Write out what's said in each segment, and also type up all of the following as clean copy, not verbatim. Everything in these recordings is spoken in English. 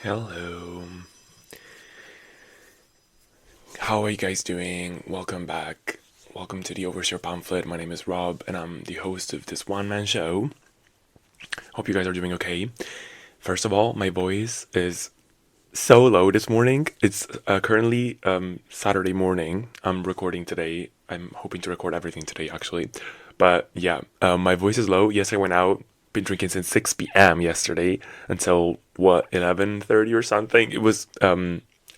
Hello. How are you guys doing? Welcome back. Welcome to the Overseer Pamphlet. My name is Rob, and I'm the host of this one-man show. Hope you guys are doing okay. First of all, my voice is so low this morning. It's currently Saturday morning. I'm recording today. I'm hoping to record everything today, actually. But yeah, my voice is low. Yes, I went out. Been drinking since 6 p.m. yesterday until what 11:30 or something. It was a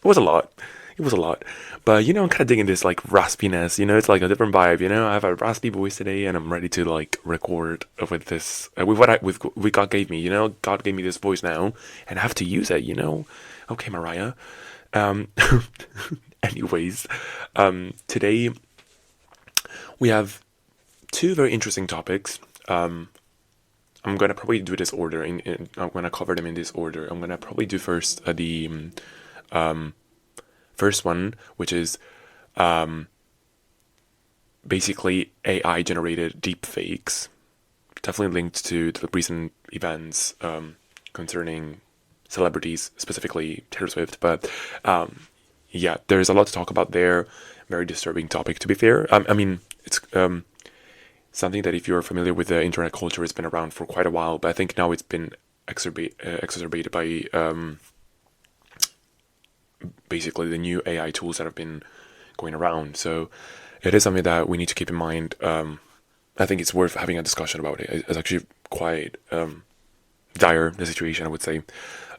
lot. It was a lot. But I'm kind of digging this like raspiness. It's like a different vibe. I have a raspy voice today, and I'm ready to like record with this with what God gave me. God gave me this voice now, and I have to use it. Okay, Mariah. Um, anyways, today we have two very interesting topics. I'm gonna probably do this order. I'm gonna cover them in this order. I'm gonna probably do first the first one, which is basically AI generated deepfakes, definitely linked to the recent events concerning celebrities, specifically Taylor Swift. But yeah, there's a lot to talk about there. Very disturbing topic, to be fair. I mean, it's something that if you're familiar with the internet culture, it's been around for quite a while. But I think now it's been exacerbated by basically the new AI tools that have been going around. So it is something that we need to keep in mind. I think it's worth having a discussion about it. It's actually quite dire, the situation, I would say.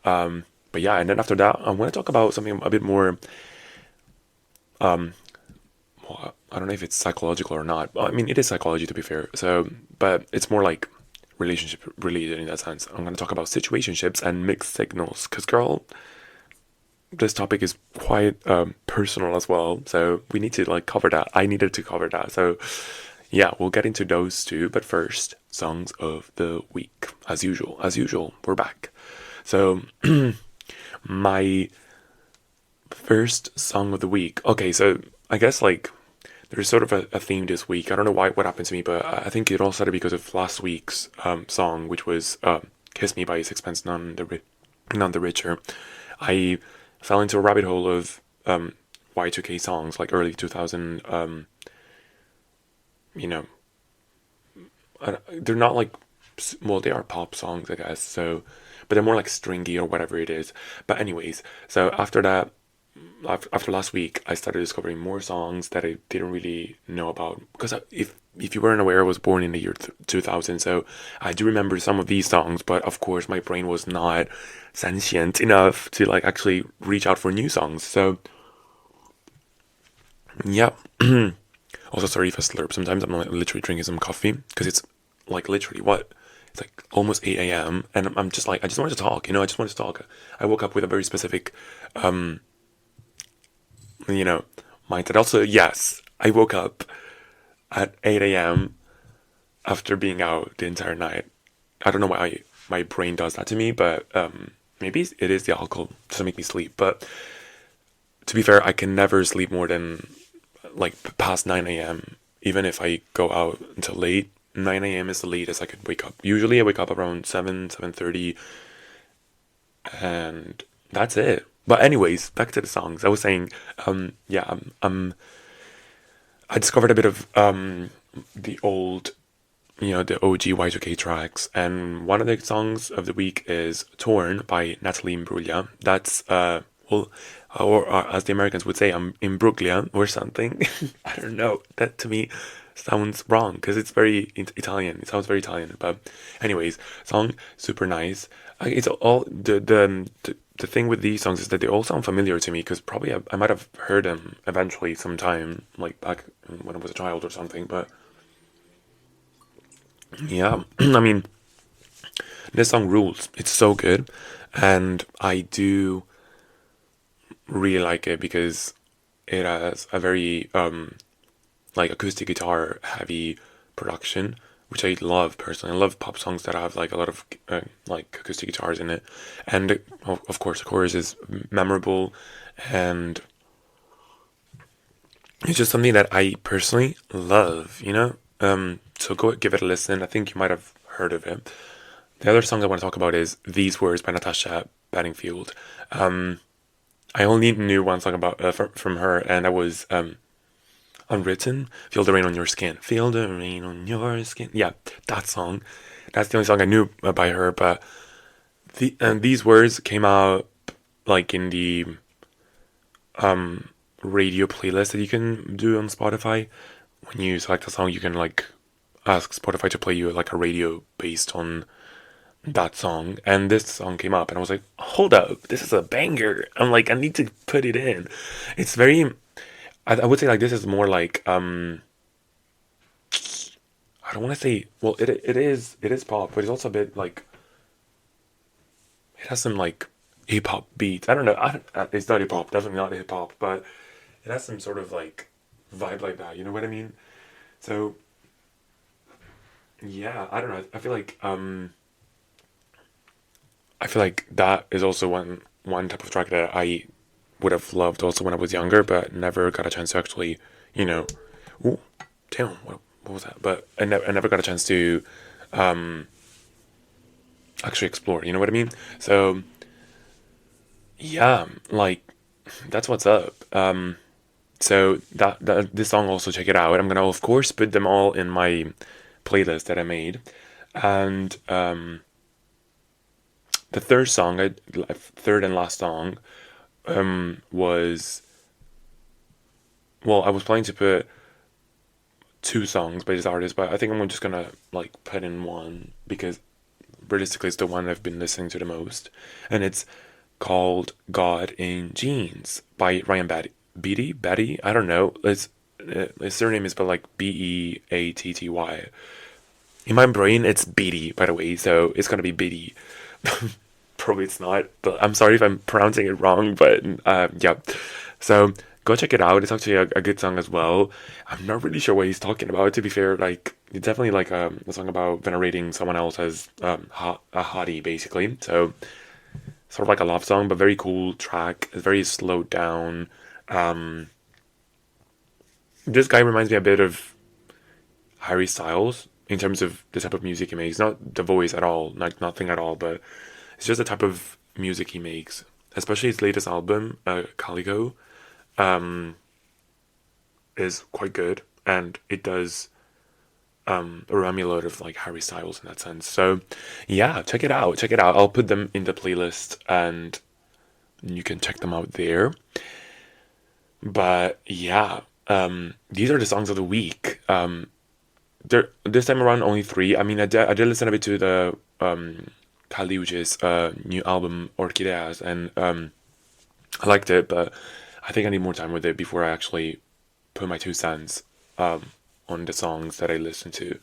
But yeah, and then after that, I want to talk about something a bit more. Well, I don't know if it's psychological or not. I mean, it is psychology, to be fair. So, but it's more like relationship related in that sense. I'm going to talk about situationships and mixed signals. Because, girl, this topic is quite personal as well. So we need to like cover that. I needed to cover that. So yeah, we'll get into those two. But first, songs of the week. As usual, we're back. So my first song of the week. Okay, so I guess like there's sort of a theme this week. I don't know what happened to me, but I think it all started because of last week's song, which was "Kiss Me" by Sixpence None the Richer. I fell into a rabbit hole of Y2K songs, like early 2000. You know, they're not like, well, they are pop songs, I guess. So, but they're more like stringy or whatever it is. But anyways, so after that, after last week, I started discovering more songs that I didn't really know about. Because if you weren't aware, I was born in the year 2000, so I do remember some of these songs. But of course, my brain was not sentient enough to like actually reach out for new songs. So yeah. Also, sorry if I slurp. Sometimes I'm like literally drinking some coffee because it's like literally what? It's like almost 8 a.m. and I'm just like, I just wanted to talk, I just wanted to talk. I woke up with a very specific mindset. Also, yes, I woke up at 8 a.m. after being out the entire night. I don't know why my brain does that to me, but maybe it is the alcohol to make me sleep. But to be fair, I can never sleep more than like past 9 a.m. Even if I go out until late, 9 a.m. is the latest I could wake up. Usually I wake up around 7:30, and that's it. But anyways, back to the songs. I was saying, yeah, I discovered a bit of the old, the OG Y2K tracks, and one of the songs of the week is "Torn" by Natalie Imbruglia. That's well, or as the Americans would say, I'm Imbruglia or something. I don't know. That to me sounds wrong because it's very Italian. It sounds very Italian. But anyways, song super nice. It's all the thing with these songs is that they all sound familiar to me because probably I might have heard them eventually sometime, like back when I was a child or something. But yeah, I mean, this song rules. It's so good, and I do really like it because it has a very like acoustic guitar heavy production, which I love personally. I love pop songs that have like a lot of like acoustic guitars in it, and of course the chorus is memorable, and it's just something that I personally love. So go give it a listen. I think you might have heard of it. The other song I want to talk about is "These Words" by Natasha batting field. I only knew one song about from her, and that was Unwritten. Feel the rain on your skin. Feel the rain on your skin. Yeah, that song. That's the only song I knew by her. But these words came out like in the radio playlist that you can do on Spotify. When you select a song, you can like ask Spotify to play you like a radio based on that song, and this song came up, and I was like, hold up, this is a banger. I'm like, I need to put it in. It's very, I would say like this is more like I don't want to say, well, it is pop, but it's also a bit like it has some like hip hop beats. I don't know. It's not hip hop, definitely not hip hop, but it has some sort of like vibe like that. You know what I mean? So yeah, I don't know. I feel like that is also one type of track that I would have loved also when I was younger, but never got a chance to actually, you know, ooh, damn, what was that? But I never got a chance to actually explore. You know what I mean? So yeah, like that's what's up. So that this song also check it out. I'm gonna of course put them all in my playlist that I made, and the third and last song, was, well, I was planning to put two songs by this artist, but I think I'm just gonna like put in one because realistically it's the one I've been listening to the most, and it's called "God in Jeans" by Ryan Beatty. I don't know. His surname is spelled like Beatty. In my brain, it's Beatty, by the way, so it's gonna be Beatty. Probably it's not, but I'm sorry if I'm pronouncing it wrong, but yeah. So go check it out. It's actually a good song as well. I'm not really sure what he's talking about, to be fair. Like, it's definitely like a song about venerating someone else as a hottie, basically. So, sort of like a love song, but very cool track. It's very slowed down. Um, this guy reminds me a bit of Harry Styles in terms of the type of music he makes. Not the voice at all, like nothing at all, but it's just the type of music he makes. Especially his latest album, Calico, is quite good, and it does remind me a lot of like Harry Styles in that sense. So yeah, check it out. Check it out. I'll put them in the playlist, and you can check them out there. But yeah, these are the songs of the week. There this time around only three. I mean, I did listen a bit to the Kaliuch's new album Orchideas, and I liked it, but I think I need more time with it before I actually put my 2 cents on the songs that I listen to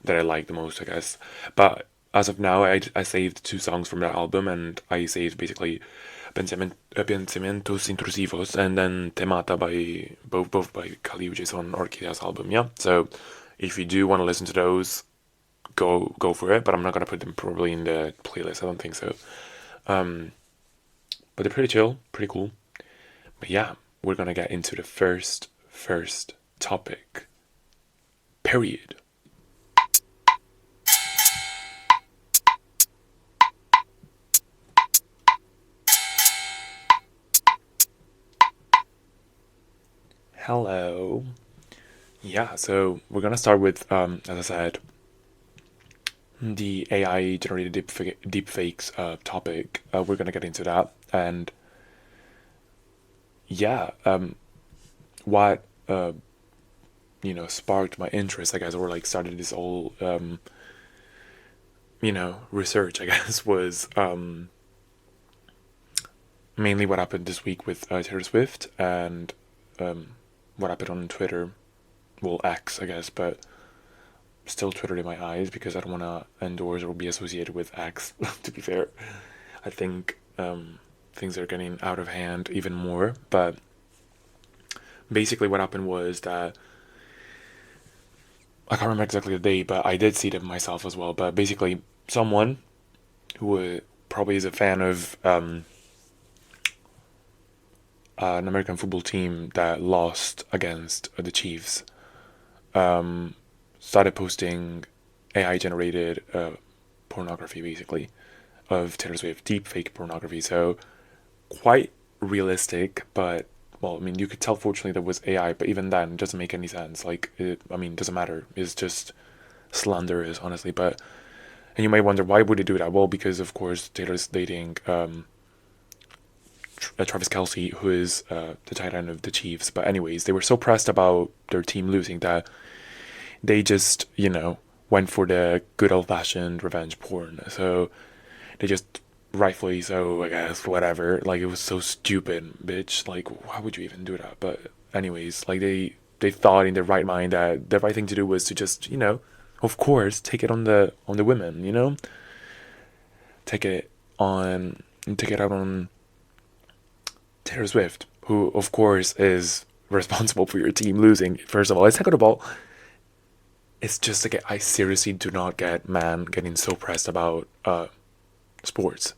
that I like the most, I guess. But as of now, I saved 2 songs from that album, and I saved basically Pensamientos Intrusivos and then Temata by both by Kaliuch's on Orchideas album. Yeah, so if you do want to listen to those, go for it. But I'm not gonna put them probably in the playlist. I don't think so. But they're pretty chill, pretty cool. But yeah, we're gonna get into the first topic. Period. Hello. Yeah, so we're gonna start with, as I said, the AI generated deepfakes topic. We're gonna get into that, and yeah, what sparked my interest, I guess, or like started this whole research, I guess, was mainly what happened this week with Taylor Swift, and what happened on Twitter. Well, X, I guess, but still Twitter in my eyes because I don't want to endorse or be associated with X. To be fair, I think things are getting out of hand even more. But basically, what happened was that I can't remember exactly the day, but I did see them myself as well. But basically, someone who probably is a fan of an American football team that lost against the Chiefs started posting AI generated pornography, basically. of Taylor Swift, deepfake pornography. So quite realistic, but well, I mean, you could tell fortunately there was AI, but even then, it doesn't make any sense. Like, I mean, it doesn't matter. It's just slanderous, honestly. But and you might wonder why would it do that? Well, because of course Taylor's dating Travis Kelce, who is the tight end of the Chiefs. But anyways, they were so pressed about their team losing that they just, went for the good old fashioned revenge porn. So they just, rightfully so, I guess, whatever. Like, it was so stupid, bitch. Like, why would you even do that? But anyways, like, they thought in their right mind that the right thing to do was to just, of course, take it on the women, take it out on Taylor Swift, who of course is responsible for your team losing. First of all, second of all, it's just like I seriously do not get man getting so pressed about sports.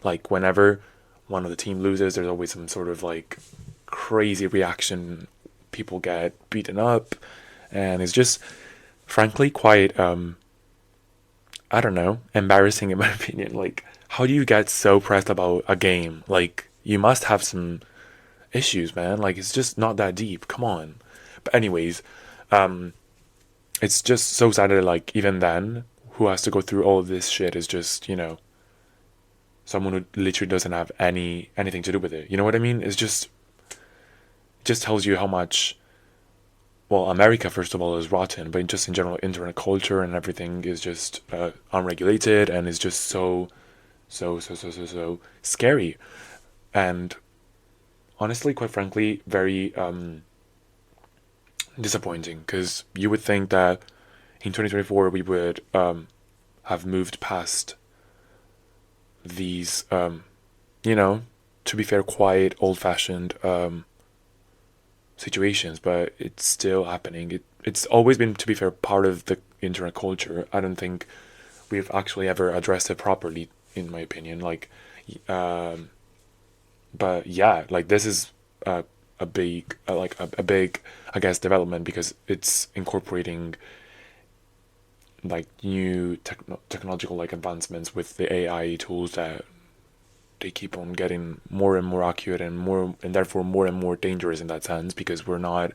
Like, whenever one of the team loses, there's always some sort of like crazy reaction. People get beaten up, and it's just frankly quite I don't know, embarrassing in my opinion. Like, how do you get so pressed about a game? Like, you must have some issues, man. Like, it's just not that deep. Come on. But anyways, it's just so sad that like even then, who has to go through all of this shit is just someone who literally doesn't have anything to do with it. You know what I mean? It just tells you how much. Well, America, first of all, is rotten, but just in general, internet culture and everything is just unregulated and is just so scary. And honestly, quite frankly, very disappointing, because you would think that in 2024 we would have moved past these, to be fair, quite old-fashioned situations, but it's still happening. It's always been, to be fair, part of the internet culture. I don't think we've actually ever addressed it properly, in my opinion. Like, but yeah, like this is a big, a big, I guess, development, because it's incorporating like new technological like advancements with the AI tools that they keep on getting more and more accurate and therefore more and more dangerous in that sense, because we're not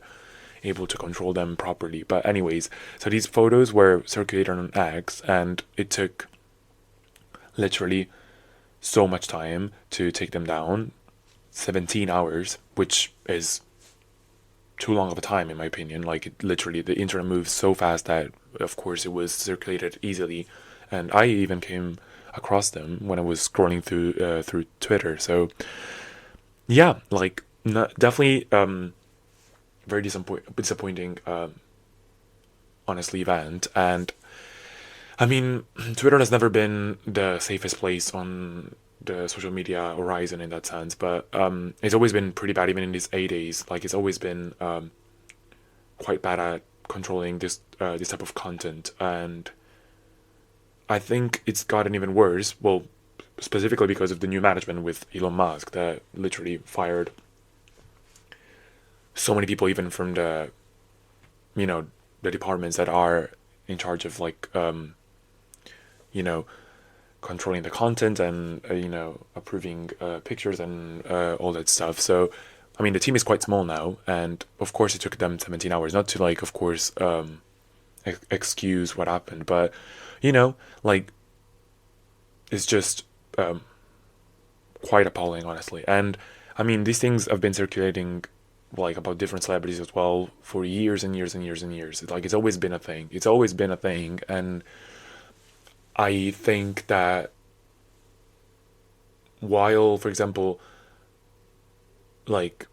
able to control them properly. But anyways, so these photos were circulated on X, and it took literally so much time to take them down, 17 hours, which is too long of a time in my opinion. Like, it literally, the internet moves so fast that of course it was circulated easily, and I even came across them when I was scrolling through Twitter. So yeah, like, definitely very disappointing honestly event. And I mean, Twitter has never been the safest place on the social media horizon in that sense, but it's always been pretty bad, even in these A-days. Like, it's always been quite bad at controlling this type of content, and I think it's gotten even worse. Well, specifically because of the new management with Elon Musk that literally fired so many people, even from the the departments that are in charge of like controlling the content and approving pictures and all that stuff. So I mean, the team is quite small now, and of course it took them 17 hours, not to like, of course, excuse what happened, but like, it's just quite appalling, honestly. And I mean, these things have been circulating like about different celebrities as well for years and years and years and years. Like, it's always been a thing. It's always been a thing, and I think that while, for example, like,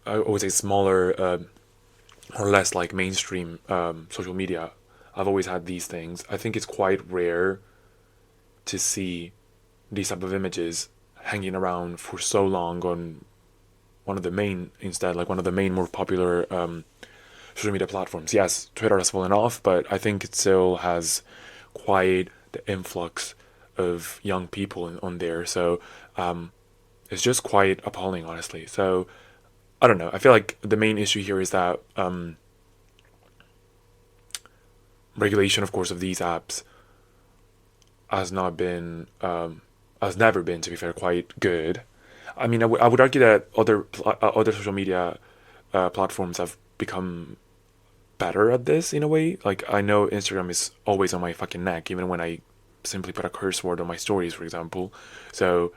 I would say smaller or less like mainstream social media, I've always had these things. I think it's quite rare to see these type of images hanging around for so long on one of the main, instead, like one of the main more popular social media platforms. Yes, Twitter has fallen off, but I think it still has quite the influx of young people on there. So it's just quite appalling, honestly. So I don't know. I feel like the main issue here is that regulation, of course, of these apps. has not been has never been, to be fair, quite good. I mean, I would argue that other social media platforms have become better at this in a way. Like, I know Instagram is always on my fucking neck, even when I simply put a curse word on my stories, for example. So,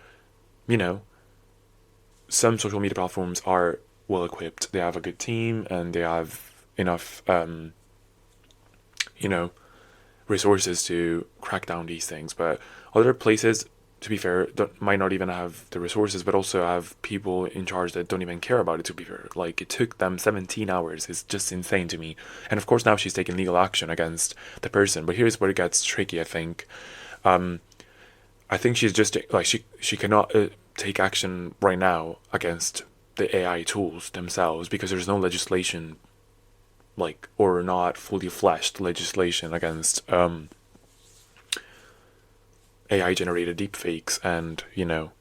you know, some social media platforms are well equipped. They have a good team and they have enough, you know, resources to crack down these things. But other places, to be fair, might not even have the resources, but also have people in charge that don't even care about it, to be fair. Like, it took them 17 hours. It's just insane to me. And of course, now she's taking legal action against the person. But here's where it gets tricky, I think. I think she's just, like, she cannot take action right now against the AI tools themselves because there's no legislation, like, or not fully fleshed legislation against AI generated deepfakes. And, you know,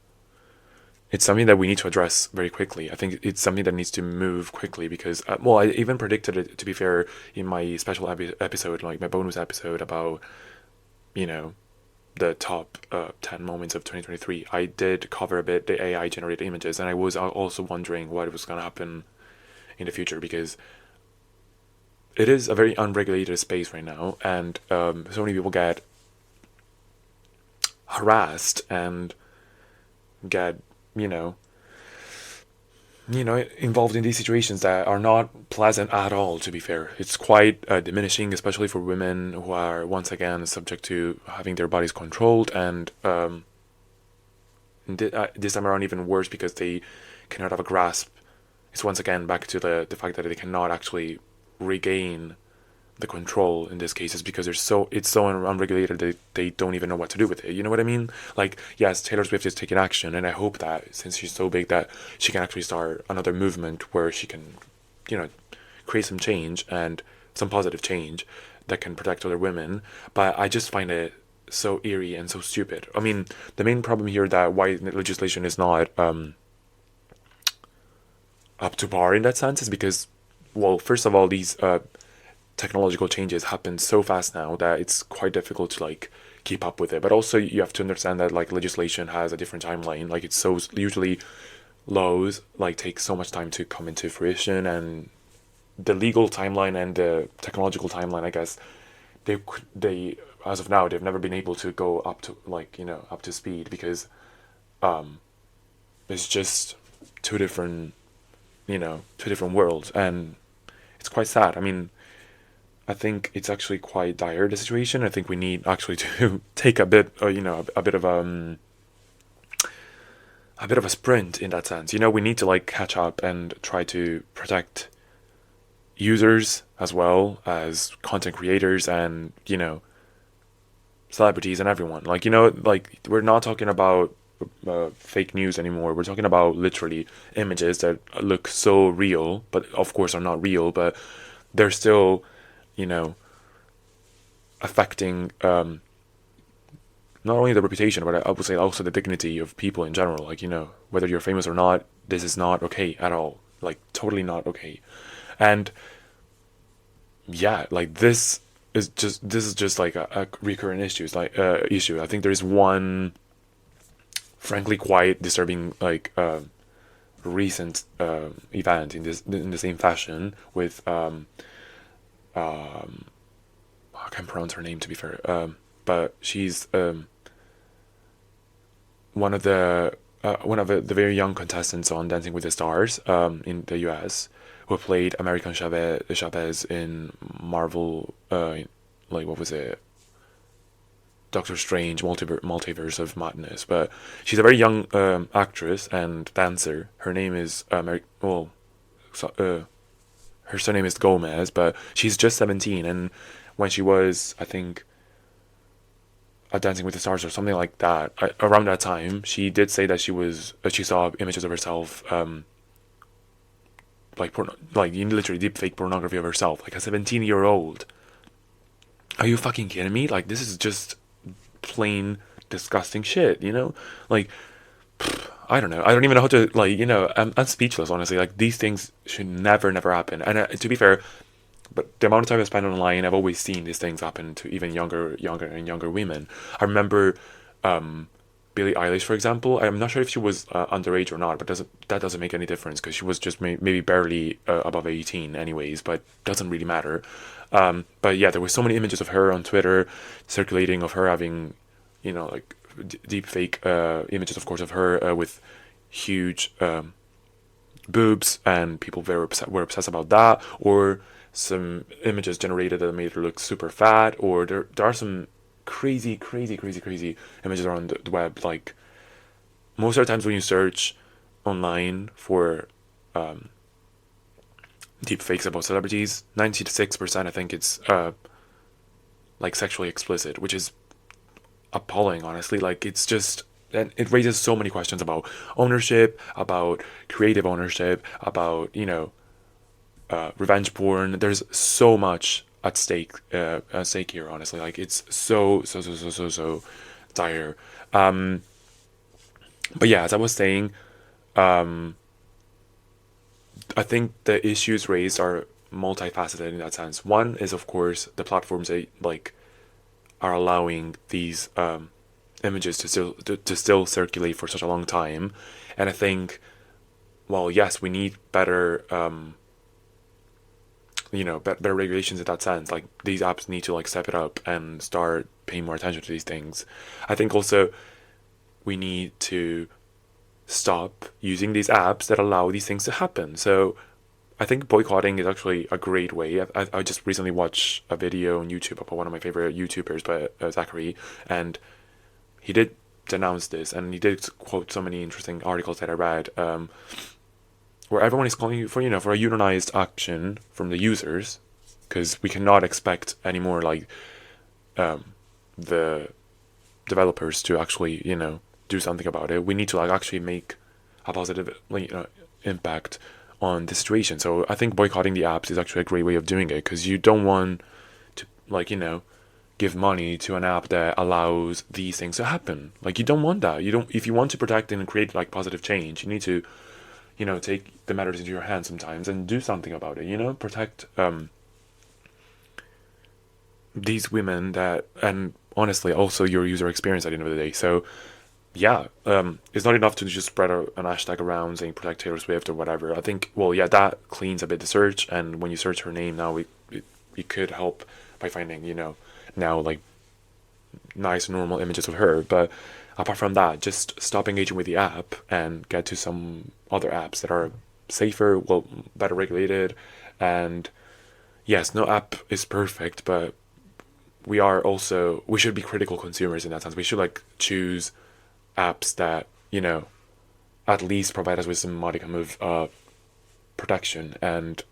it's something that we need to address very quickly. I think it's something that needs to move quickly because, well, I even predicted it, to be fair, in my special episode, like my bonus episode about, you know, the top 10 moments of 2023. I did cover a bit the AI generated images, and I was also wondering what was going to happen in the future because it is a very unregulated space right now, and so many people get harassed and get, you know, involved in these situations that are not pleasant at all, to be fair. It's quite diminishing, especially for women who are, once again, subject to having their bodies controlled. And this time around, even worse because they cannot have a grasp. It's once again back to the fact that they cannot actually regain the control in this case is because it's so unregulated that they don't even know what to do with it. You know what I mean? Like, yes, Taylor Swift is taking action, and I hope that since she's so big that she can actually start another movement where she can, you know, create some change and some positive change that can protect other women. But I just find it so eerie and so stupid. I mean, the main problem here that why legislation is not up to par in that sense is because, well, first of all, these technological changes happen so fast now that it's quite difficult to like keep up with it. But also you have to understand that like legislation has a different timeline. Like, it's so usually laws like take so much time to come into fruition, and the legal timeline and the technological timeline, I guess, they as of now they've never been able to go up to, like, you know, up to speed because it's just two different worlds, and it's quite sad. I mean, I think it's actually quite dire, the situation. I think we need actually to take a bit, a bit of a sprint in that sense. You know, we need to like catch up and try to protect users as well as content creators and, you know, celebrities and everyone. Like, you know, like we're not talking about fake news anymore. We're talking about literally images that look so real, but of course are not real, but they're still, you know, affecting not only the reputation, but I would say also the dignity of people in general. Like, you know, whether you're famous or not, this is not okay at all. Like, totally not okay. And yeah, like this is just like a recurrent issue. I think there is one, frankly, quite disturbing like recent event in the same fashion with I can't pronounce her name, to be fair, but she's one of the very young contestants on Dancing with the Stars in the US, who played American Chavez in Marvel, like what was it, Doctor Strange, Multiverse of Madness. But she's a very young actress and dancer. Her name is her surname is Gomez, but she's just 17. And when she was, I think, at Dancing with the Stars or something like that, around that time, she did say that she saw images of herself, like literally deep fake pornography of herself, like a 17-year-old. Are you fucking kidding me? Like, this is just plain disgusting shit, you know? Like, I don't know. I don't even know how to, like, you know, I'm speechless, honestly. Like, these things should never happen. And to be fair, but the amount of time I spend online, I've always seen these things happen to even younger women. I remember Billie Eilish, for example. I'm not sure if she was underage or not, but that doesn't make any difference because she was just maybe barely above 18, anyways. But doesn't really matter. But yeah, there were so many images of her on Twitter circulating of her having, like deep fake images, of course, of her with huge boobs, and people were obsessed about that, or some images generated that made her look super fat, or there are some crazy images around the web. Like most of the times when you search online for deep fakes about celebrities, 96% I think it's like sexually explicit, which is appalling, honestly. Like it's just, and it raises so many questions about ownership, about creative ownership, about revenge porn. There's so much at stake here, honestly. Like it's so dire. But yeah, as I was saying, I think the issues raised are multifaceted in that sense. One is, of course, the platforms that like are allowing these images to still circulate for such a long time, and I think, well, yes, we need better better regulations in that sense. Like these apps need to like step it up and start paying more attention to these things. I think also we need to stop using these apps that allow these things to happen. So I think boycotting is actually a great way. I just recently watched a video on YouTube about one of my favorite YouTubers, but Zachary, and he did denounce this, and he did quote so many interesting articles that I read, where everyone is calling for a unionized action from the users, because we cannot expect anymore like the developers to actually do something about it. We need to like actually make a positive impact on the situation. So I think boycotting the apps is actually a great way of doing it, because you don't want to give money to an app that allows these things to happen. Like you don't want that. You don't. If you want to protect and create like positive change, you need to take the matters into your hands sometimes and do something about it. Protect these women that, and honestly also your user experience at the end of the day. So yeah, it's not enough to just spread an hashtag around saying protect Taylor Swift or whatever. I think, well, yeah, that cleans a bit the search, and when you search her name now, it could help by finding now like nice normal images of her. But apart from that, just stop engaging with the app and get to some other apps that are safer, well, better regulated. And yes, no app is perfect, but we should be critical consumers in that sense. We should like choose apps that at least provide us with some modicum of protection and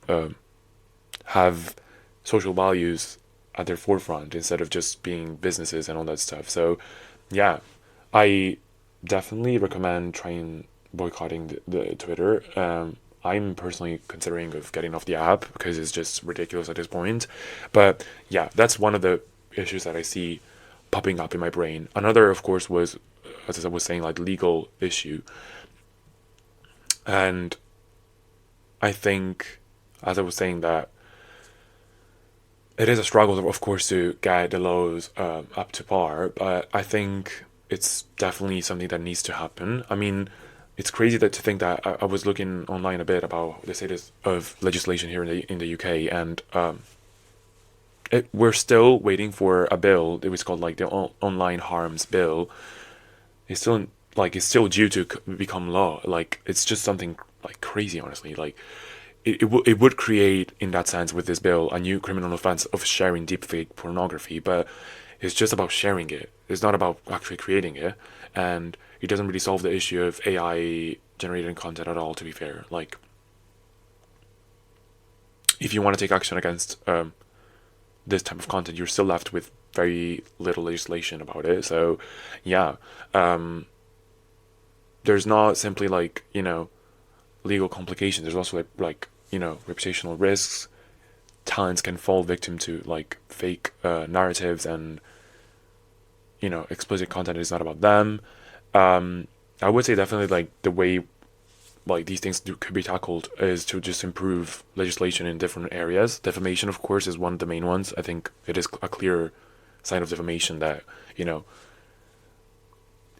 have social values at their forefront instead of just being businesses and all that stuff. So yeah, I definitely recommend trying boycotting the Twitter. I'm personally considering of getting off the app because it's just ridiculous at this point. But yeah, that's one of the issues that I see popping up in my brain. Another, of course, was, as I was saying, like legal issue. And I think, as I was saying, that it is a struggle, of course, to get the laws up to par, but I think it's definitely something that needs to happen. I mean, it's crazy to think that I was looking online a bit about the status of legislation here in the UK, and we're still waiting for a bill. It was called like the online harms bill. It's still due to become law. Like it's just something like crazy, honestly. Like it would create, in that sense, with this bill, a new criminal offense of sharing deepfake pornography, but it's just about sharing it. It's not about actually creating it, and it doesn't really solve the issue of AI generated content at all, to be fair. Like if you want to take action against this type of content, you're still left with very little legislation about it. So yeah, there's not simply like legal complications. There's also like reputational risks. Talents can fall victim to like fake narratives, and explicit content is not about them. I would say definitely like the way like these things could be tackled is to just improve legislation in different areas. Defamation, of course, is one of the main ones. I think it is a clear sign of defamation that, you know,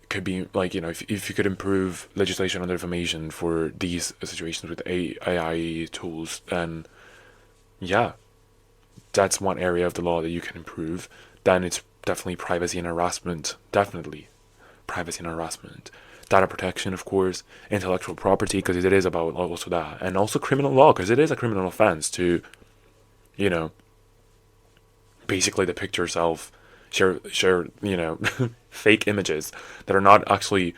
could be like, you know, if you could improve legislation on defamation for these situations with AI tools, then yeah, that's one area of the law that you can improve. Then it's definitely privacy and harassment. Definitely privacy and harassment. Data protection, of course, intellectual property, because it is about also that, and also criminal law, because it is a criminal offense to, you know, basically depict yourself, share, you know, fake images that are not actually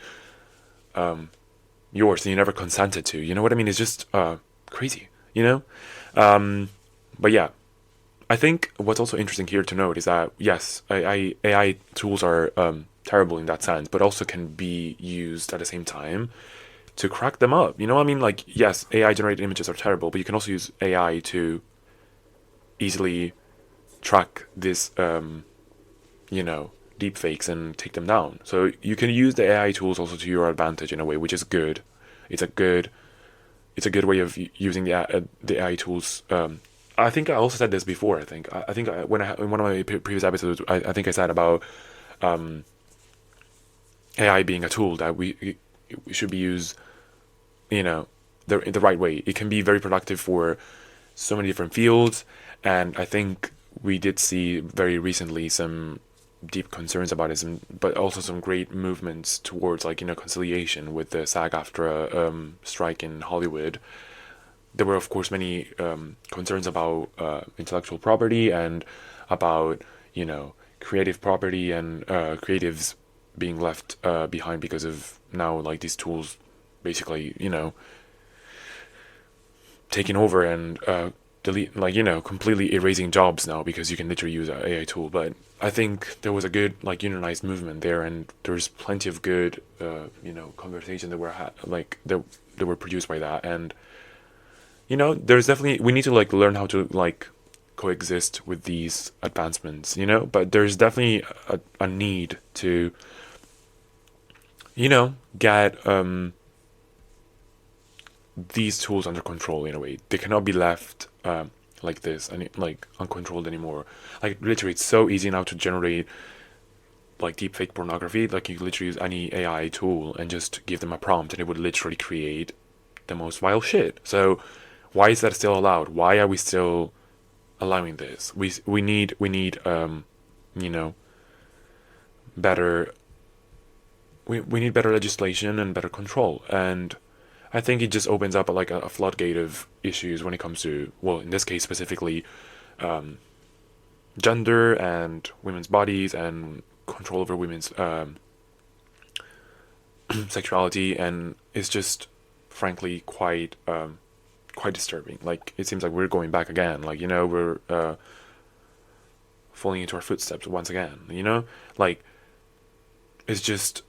yours and you never consented to. You know what I mean? It's just crazy, you know? But yeah, I think what's also interesting here to note is that, yes, AI tools are terrible in that sense, but also can be used at the same time to crack them up. You know what I mean? Like, yes, AI generated images are terrible, but you can also use AI to easily track this, you know, deepfakes and take them down. So you can use the AI tools also to your advantage in a way, which is good. It's a good way of using the AI tools. I think I also said this before. I think when in one of my previous episodes, I think I said about AI being a tool that we should be used, you know, the right way. It can be very productive for so many different fields, and I think we did see very recently some deep concerns about it, but also some great movements towards, like, you know, conciliation with the SAG-AFTRA strike in Hollywood. There were, of course, many concerns about intellectual property and about, you know, creative property and creatives being left behind because of now, like, these tools basically, you know, taking over and delete, like, you know, completely erasing jobs now because you can literally use an AI tool. But I think there was a good, like, unionized movement there, and there's plenty of good, you know, conversations that were that were produced by that. And, you know, there's definitely, we need to, like, learn how to, like, coexist with these advancements, you know. But there's definitely a need to, you know, get these tools under control in a way. They cannot be left like this and like uncontrolled anymore. Like, literally, it's so easy now to generate, like, deepfake pornography. Like, you literally use any AI tool and just give them a prompt, and it would literally create the most vile shit. So why is that still allowed? Why are we still allowing this? We need you know, better. We need better legislation and better control. And I think it just opens up like a floodgate of issues when it comes to, well, in this case specifically, gender and women's bodies and control over women's sexuality, and it's just frankly quite disturbing. Like, it seems like we're going back again. Like, you know, we're falling into our footsteps once again. You know, like, it's just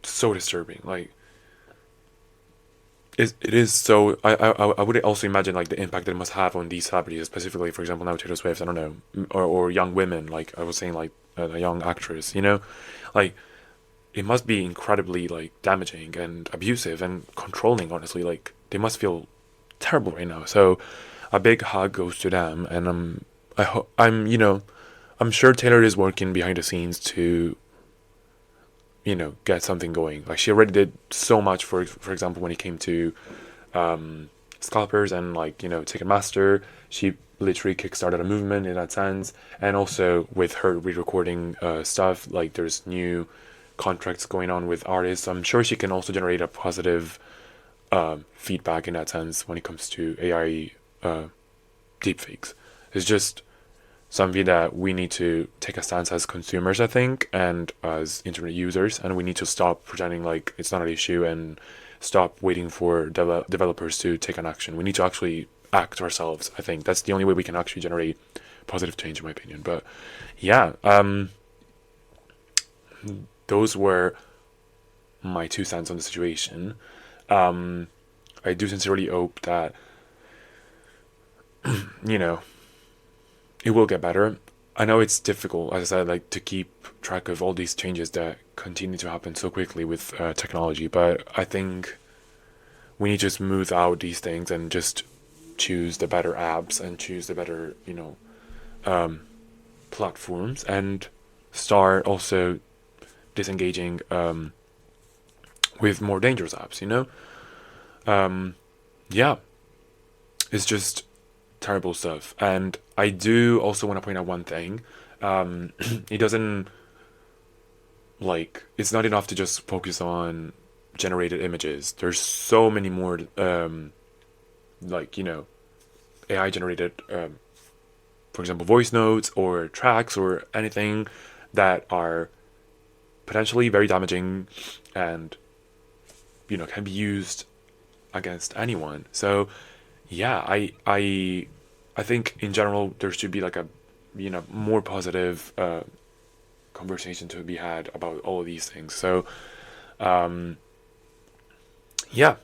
so disturbing. Like, it is so. I would also imagine, like, the impact that it must have on these celebrities, specifically, for example, now Taylor Swift. I don't know, or young women. Like I was saying, like a young actress. You know, like, it must be incredibly, like, damaging and abusive and controlling. Honestly, like, they must feel terrible right now. So, a big hug goes to them, and you know, I'm sure Taylor is working behind the scenes to, you know, get something going. Like, she already did so much for example, when it came to scalpers and, like, you know, Ticketmaster. She literally kickstarted a movement in that sense, and also with her re-recording stuff. Like, there's new contracts going on with artists. I'm sure she can also generate a positive feedback in that sense when it comes to AI deepfakes. It's just something that we need to take a stance as consumers, I think, and as internet users, and we need to stop pretending like it's not an issue and stop waiting for developers to take an action. We need to actually act ourselves. I think that's the only way we can actually generate positive change, in my opinion. But yeah, those were my 2 cents on the situation. I do sincerely hope that, you know, it will get better. I know it's difficult, as I said, like, to keep track of all these changes that continue to happen so quickly with technology, but I think we need to smooth out these things and just choose the better apps and choose the better, platforms, and start also disengaging with more dangerous apps, yeah, it's just terrible stuff. And I do also want to point out one thing. It doesn't, like, it's not enough to just focus on generated images. There's so many more AI generated for example, voice notes or tracks or anything that are potentially very damaging and can be used against anyone. So yeah, I think in general there should be like a more positive conversation to be had about all of these things. So yeah,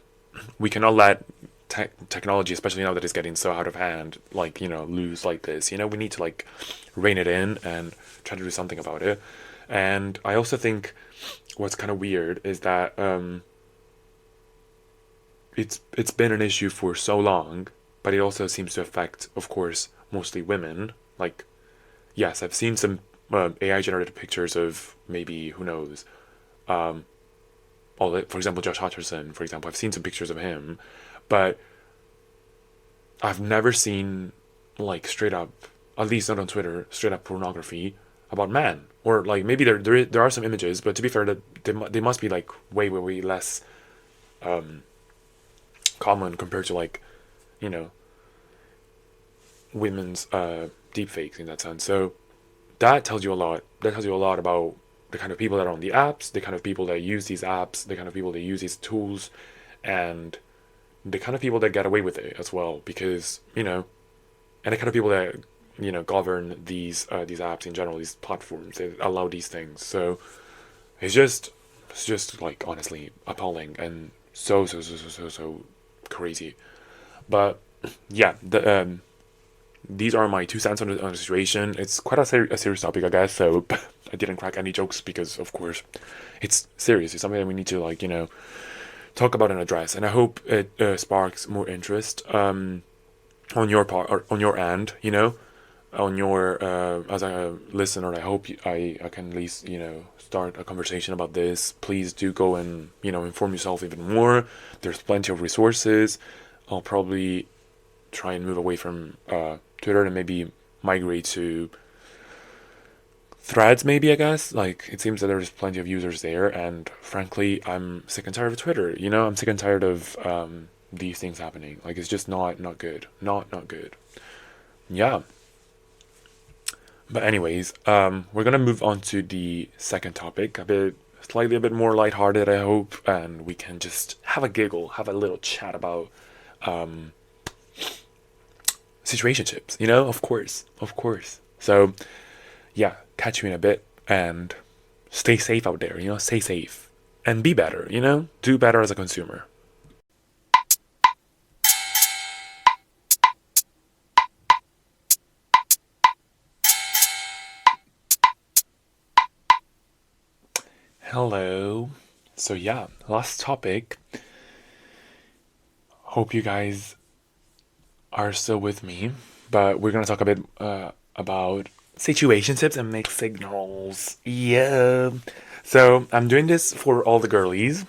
we cannot let technology, especially now that it's getting so out of hand, lose like this. We need to rein it in and try to do something about it. And I also think what's kind of weird is that it's been an issue for so long, but it also seems to affect, of course, mostly women. Like, yes, I've seen some AI generated pictures of maybe, who knows, for example, Josh Hutcherson, for example. I've seen some pictures of him, but I've never seen straight up, at least not on Twitter, straight up pornography about men. Or maybe there are some images, but to be fair, that they must be way way way less common compared to women's deepfakes in that sense. So that tells you a lot. That tells you a lot about the kind of people that are on the apps, the kind of people that use these apps, the kind of people that use these tools, and the kind of people that get away with it as well. Because and the kind of people that govern these apps in general, these platforms, they allow these things. So it's just honestly appalling and so crazy. But yeah, these are my 2 cents on the situation. It's quite a serious topic, I guess. So I didn't crack any jokes because, of course, it's serious. It's something that we need to talk about and address. And I hope it sparks more interest on your part, or on your end. On your as a listener. I hope I can at least start a conversation about this. Please do go and inform yourself even more. There's plenty of resources. I'll probably try and move away from Twitter and maybe migrate to Threads, maybe, I guess. It seems that there's plenty of users there, and frankly, I'm sick and tired of Twitter. I'm sick and tired of these things happening. It's just not good. Not good. Yeah. But anyways, we're gonna move on to the second topic, slightly a bit more lighthearted, I hope, and we can just have a giggle, have a little chat about situationships, of course. So yeah, catch you in a bit, and stay safe out there, stay safe and be better, do better as a consumer. Hello. So yeah, last topic. Hope you guys are still with me, but we're gonna talk a bit about situationships and mixed signals. Yeah. So I'm doing this for all the girlies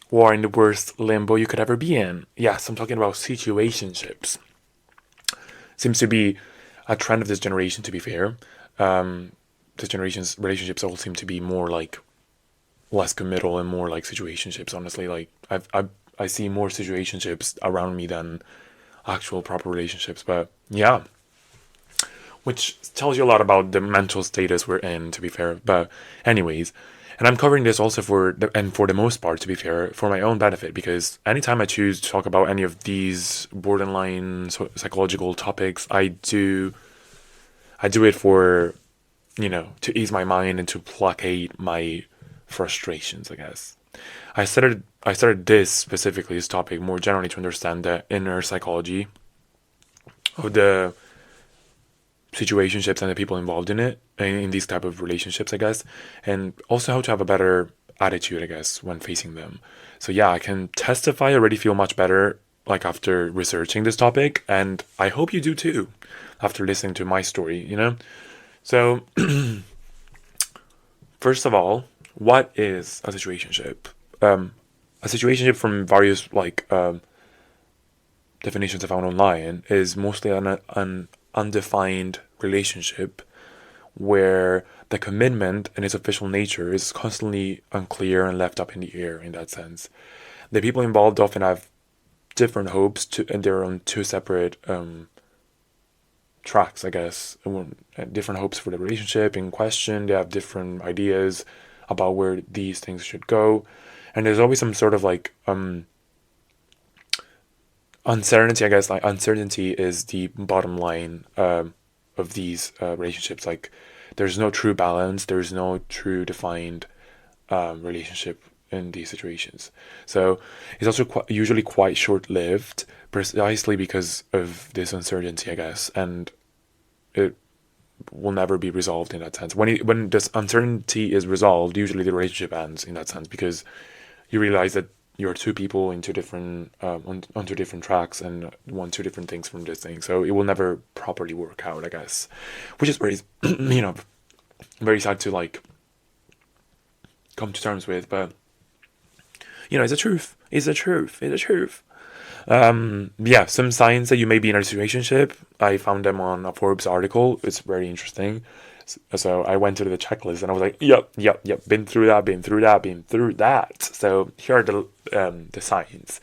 who are in the worst limbo you could ever be in. Yes, I'm talking about situationships. Seems to be a trend of this generation, to be fair. This generation's relationships all seem to be more less committal and more like situationships. Honestly, I see more situationships around me than actual proper relationships. But yeah, which tells you a lot about the mental status we're in, to be fair. But anyways, and I'm covering this also for the most part, to be fair, for my own benefit, because anytime I choose to talk about any of these borderline psychological topics, I do it for to ease my mind and to placate my frustrations, I guess. I started this topic more generally to understand the inner psychology of the situationships and the people involved in it, in these type of relationships, I guess, and also how to have a better attitude, I guess, when facing them. So yeah, I can testify I already feel much better like after researching this topic, and I hope you do too after listening to my story, you know? So first of all, what is a situationship? A situationship from various definitions I found online is mostly an undefined relationship where the commitment and its official nature is constantly unclear and left up in the air in that sense. The people involved often have different hopes and they're on two separate tracks, I guess. Different hopes for the relationship in question. They have different ideas about where these things should go. And there's always some sort of uncertainty, I guess. Like uncertainty is the bottom line of these relationships. Like there's no true balance. There's no true defined relationship in these situations. So it's also usually quite short-lived, precisely because of this uncertainty, I guess, and it will never be resolved in that sense. When this uncertainty is resolved, usually the relationship ends in that sense because you realize that you're two people in two different on two different tracks and want two different things from this thing. So it will never properly work out, I guess, which is very very sad to come to terms with, but it's the truth. It's the truth. It's the truth. Yeah, some signs that you may be in a situationship. I found them on a Forbes article. It's very interesting. So I went to the checklist and I was like, yep, been through that. So here are the signs.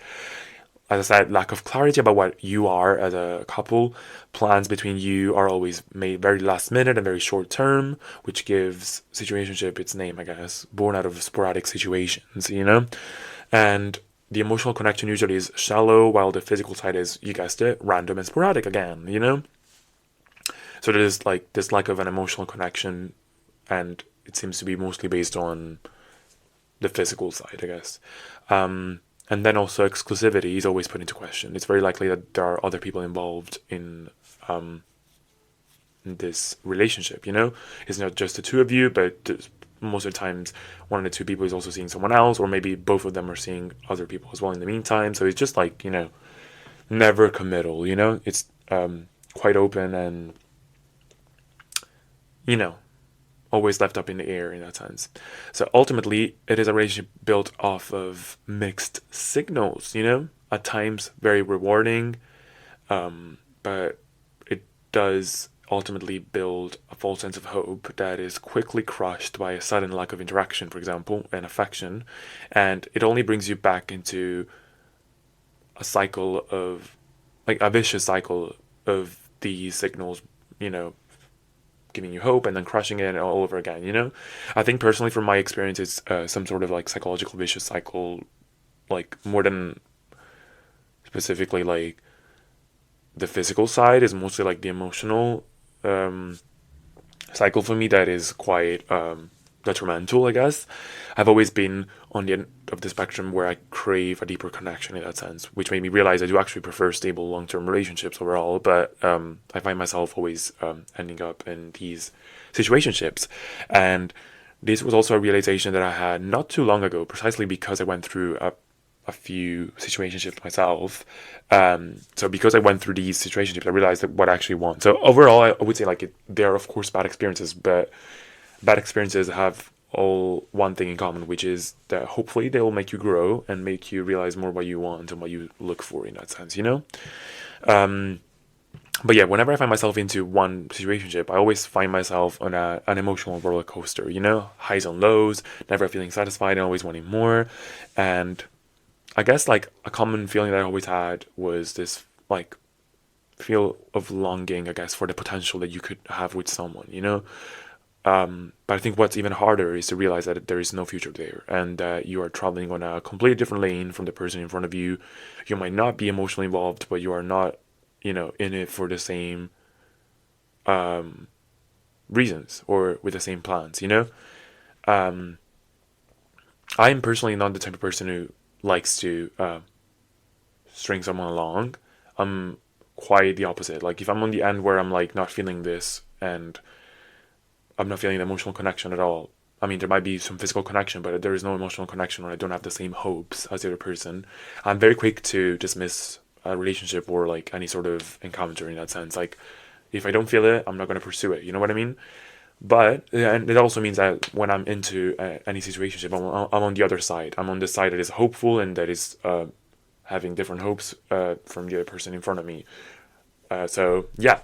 As I said, lack of clarity about what you are as a couple. Plans between you are always made very last minute and very short term, which gives situationship its name, I guess, born out of sporadic situations, And the emotional connection usually is shallow, while the physical side is, you guessed it, random and sporadic again. So there's this lack of an emotional connection, and it seems to be mostly based on the physical side, I guess. And then also exclusivity is always put into question. It's very likely that there are other people involved in this relationship, It's not just the two of you, but most of the times one of the two people is also seeing someone else, or maybe both of them are seeing other people as well in the meantime. So it's just never committal, It's quite open and, always left up in the air in that sense. So ultimately, it is a relationship built off of mixed signals, At times very rewarding, but it does ultimately build a false sense of hope that is quickly crushed by a sudden lack of interaction, for example, and affection. And it only brings you back into a cycle of, a vicious cycle of these signals, giving you hope and then crushing it all over again, I think personally from my experience, it's some sort of psychological vicious cycle, more than specifically the physical side is mostly the emotional cycle for me that is quite detrimental, I guess. I've always been on the end of the spectrum where I crave a deeper connection in that sense, which made me realize I do actually prefer stable long-term relationships overall, but I find myself always ending up in these situationships. And this was also a realization that I had not too long ago, precisely because I went through a few situationships myself. So because I went through these situationships, I realized that what I actually want. So overall, I would say there are of course bad experiences, but bad experiences have all one thing in common, which is that hopefully they will make you grow and make you realize more what you want and what you look for in that sense, But yeah, whenever I find myself into one situationship, I always find myself on an emotional roller coaster, highs and lows, never feeling satisfied and always wanting more. And I guess a common feeling that I always had was this feel of longing, I guess, for the potential that you could have with someone, But I think what's even harder is to realize that there is no future there and that you are traveling on a completely different lane from the person in front of you. You might not be emotionally involved, but you are not, in it for the same reasons or with the same plans, I'm personally not the type of person who likes to string someone along. I'm quite the opposite. If I'm on the end where I'm not feeling this and I'm not feeling the emotional connection at all, I mean, there might be some physical connection, but there is no emotional connection, or I don't have the same hopes as the other person, I'm very quick to dismiss a relationship or like any sort of encounter in that sense. Like, if I don't feel it, I'm not going to pursue it. You know what I mean? But and it also means that when I'm into any situationship, I'm on the other side. I'm on the side that is hopeful and that is having different hopes from the other person in front of me. So yeah,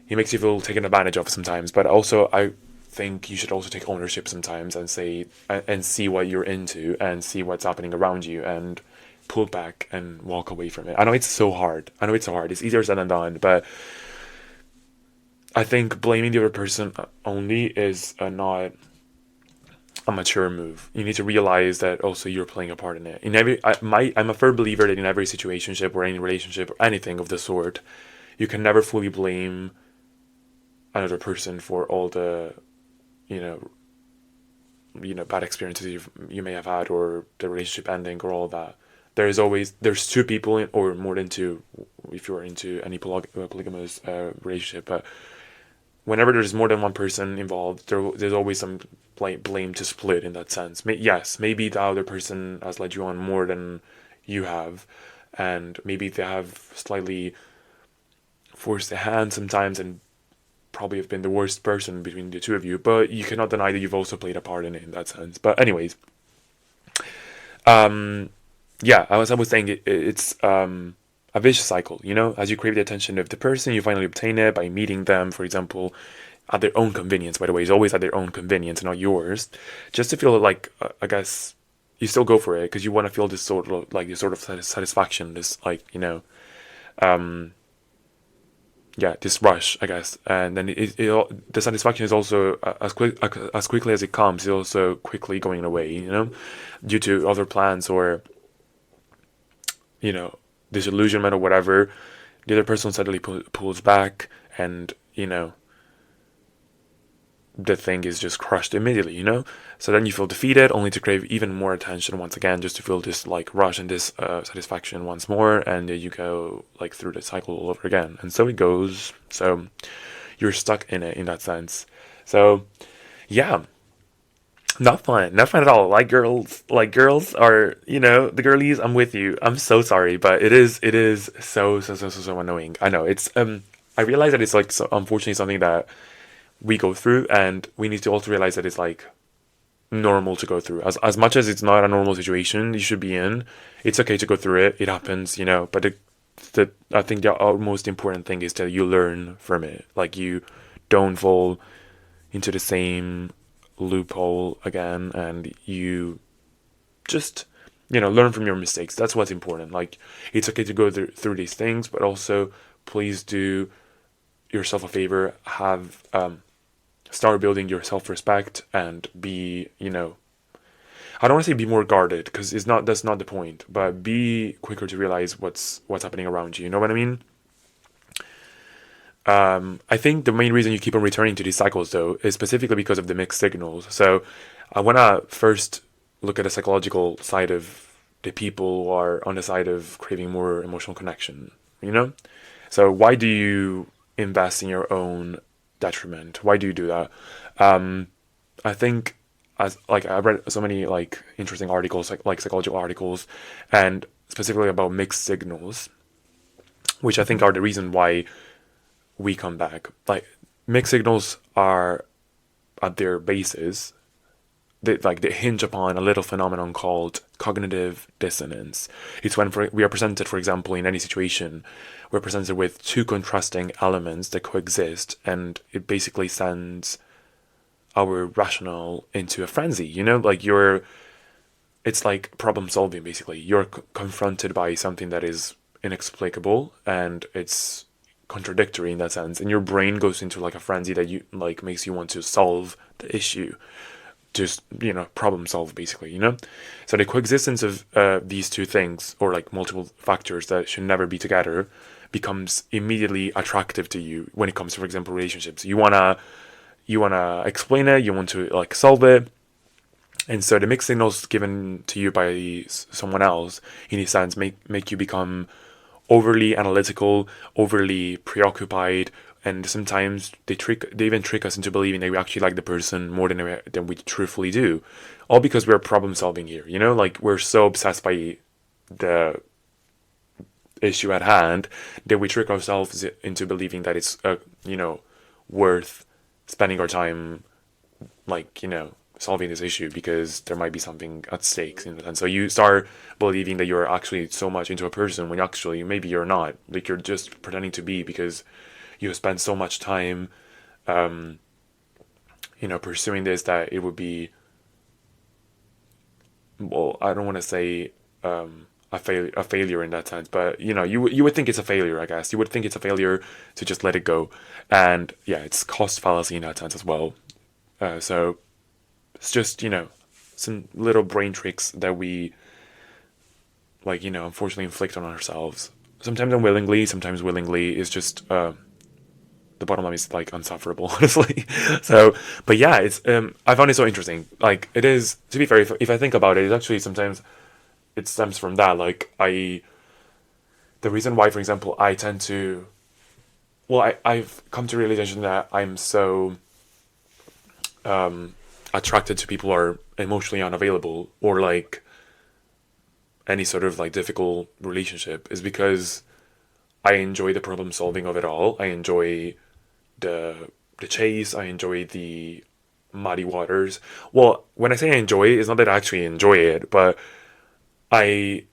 he makes you feel taken advantage of sometimes. But also, I think you should also take ownership sometimes and say and see what you're into and see what's happening around you and pull back and walk away from it. I know it's so hard. I know it's so hard. It's easier said than done, but I think blaming the other person only is not a mature move. You need to realize that also you're playing a part in it. I'm a firm believer that in every situationship or any relationship or anything of the sort, you can never fully blame another person for all the, you know, bad experiences you may have had, or the relationship ending, or all that. There's two people or more than two if you're into any polygamous relationship, but whenever there's more than one person involved, there's always some blame to split in that sense. Yes, maybe the other person has led you on more than you have, and maybe they have slightly forced their hand sometimes and probably have been the worst person between the two of you, but you cannot deny that you've also played a part in it in that sense. But anyways, yeah, as I was saying, it's a vicious cycle, as you crave the attention of the person, you finally obtain it by meeting them, for example, at their own convenience. By the way, it's always at their own convenience, not yours, just to feel like, I guess, you still go for it because you want to feel this sort of satisfaction, this yeah, this rush, I guess. And then the satisfaction is also as quickly as it comes, it's also quickly going away, due to other plans or disillusionment or whatever. The other person suddenly pulls back, and the thing is just crushed immediately, so then you feel defeated, only to crave even more attention once again, just to feel this rush and this satisfaction once more, and you go through the cycle all over again, and so it goes. So you're stuck in it in that sense. So yeah, not fun at all. Girls are, the girlies, I'm with you. I'm so sorry, but it is so annoying. I know it's I realize that it's unfortunately something that we go through, and we need to also realize that it's normal to go through. As much as it's not a normal situation you should be in, it's okay to go through it. It happens, but I think the most important thing is that you learn from it. You don't fall into the same loophole again, and you just learn from your mistakes. That's what's important. It's okay to go through these things, but also please do yourself a favor, have start building your self-respect, and be, I don't want to say be more guarded, because that's not the point, but be quicker to realize what's happening around you. You know what I mean? I think the main reason you keep on returning to these cycles, though, is specifically because of the mixed signals. So I want to first look at the psychological side of the people who are on the side of craving more emotional connection, So why do you invest in your own detriment? Why do you do that? I think, as I read so many interesting articles, like psychological articles, and specifically about mixed signals, which I think are the reason why we come back. Mixed signals are, at their basis, they hinge upon a little phenomenon called cognitive dissonance. It's when we are presented, for example, in any situation, we're presented with two contrasting elements that coexist, and it basically sends our rationale into a frenzy. It's like problem solving, basically. You're confronted by something that is inexplicable, and it's contradictory in that sense, and your brain goes into a frenzy that you makes you want to solve the issue, just problem solve, basically. So the coexistence of these two things, or multiple factors that should never be together, becomes immediately attractive to you when it comes to, for example, relationships. You wanna explain it, you want to solve it, and so the mixed signals given to you by someone else, in a sense, make you become overly analytical, overly preoccupied, and sometimes they even trick us into believing that we actually like the person more than we truthfully do, all because we're problem solving here. Like we're so obsessed by the issue at hand that we trick ourselves into believing that it's worth spending our time, like, solving this issue because there might be something at stakes. And so you start believing that you're actually so much into a person when actually maybe you're not. Like you're just pretending to be because you spend so much time pursuing this that it would be, well, I don't want to say a failure in that sense, but you would think it's a failure. I guess you would think it's a failure to just let it go. And yeah, it's cost fallacy in that sense as well. So it's just some little brain tricks that we, like, unfortunately inflict on ourselves, sometimes unwillingly, sometimes willingly. Is just the bottom line is like unsufferable, honestly. So, but yeah, it's I found it so interesting. Like it is, to be fair, if I think about it, it's actually sometimes it stems from that. Like the reason why, for example, I tend to, well, I've come to realization that I'm so attracted to people who are emotionally unavailable, or like any sort of like difficult relationship, is because I enjoy the problem solving of it all. I enjoy the chase. I enjoy the muddy waters. Well, when I say I enjoy it, it's not that I actually enjoy it, but I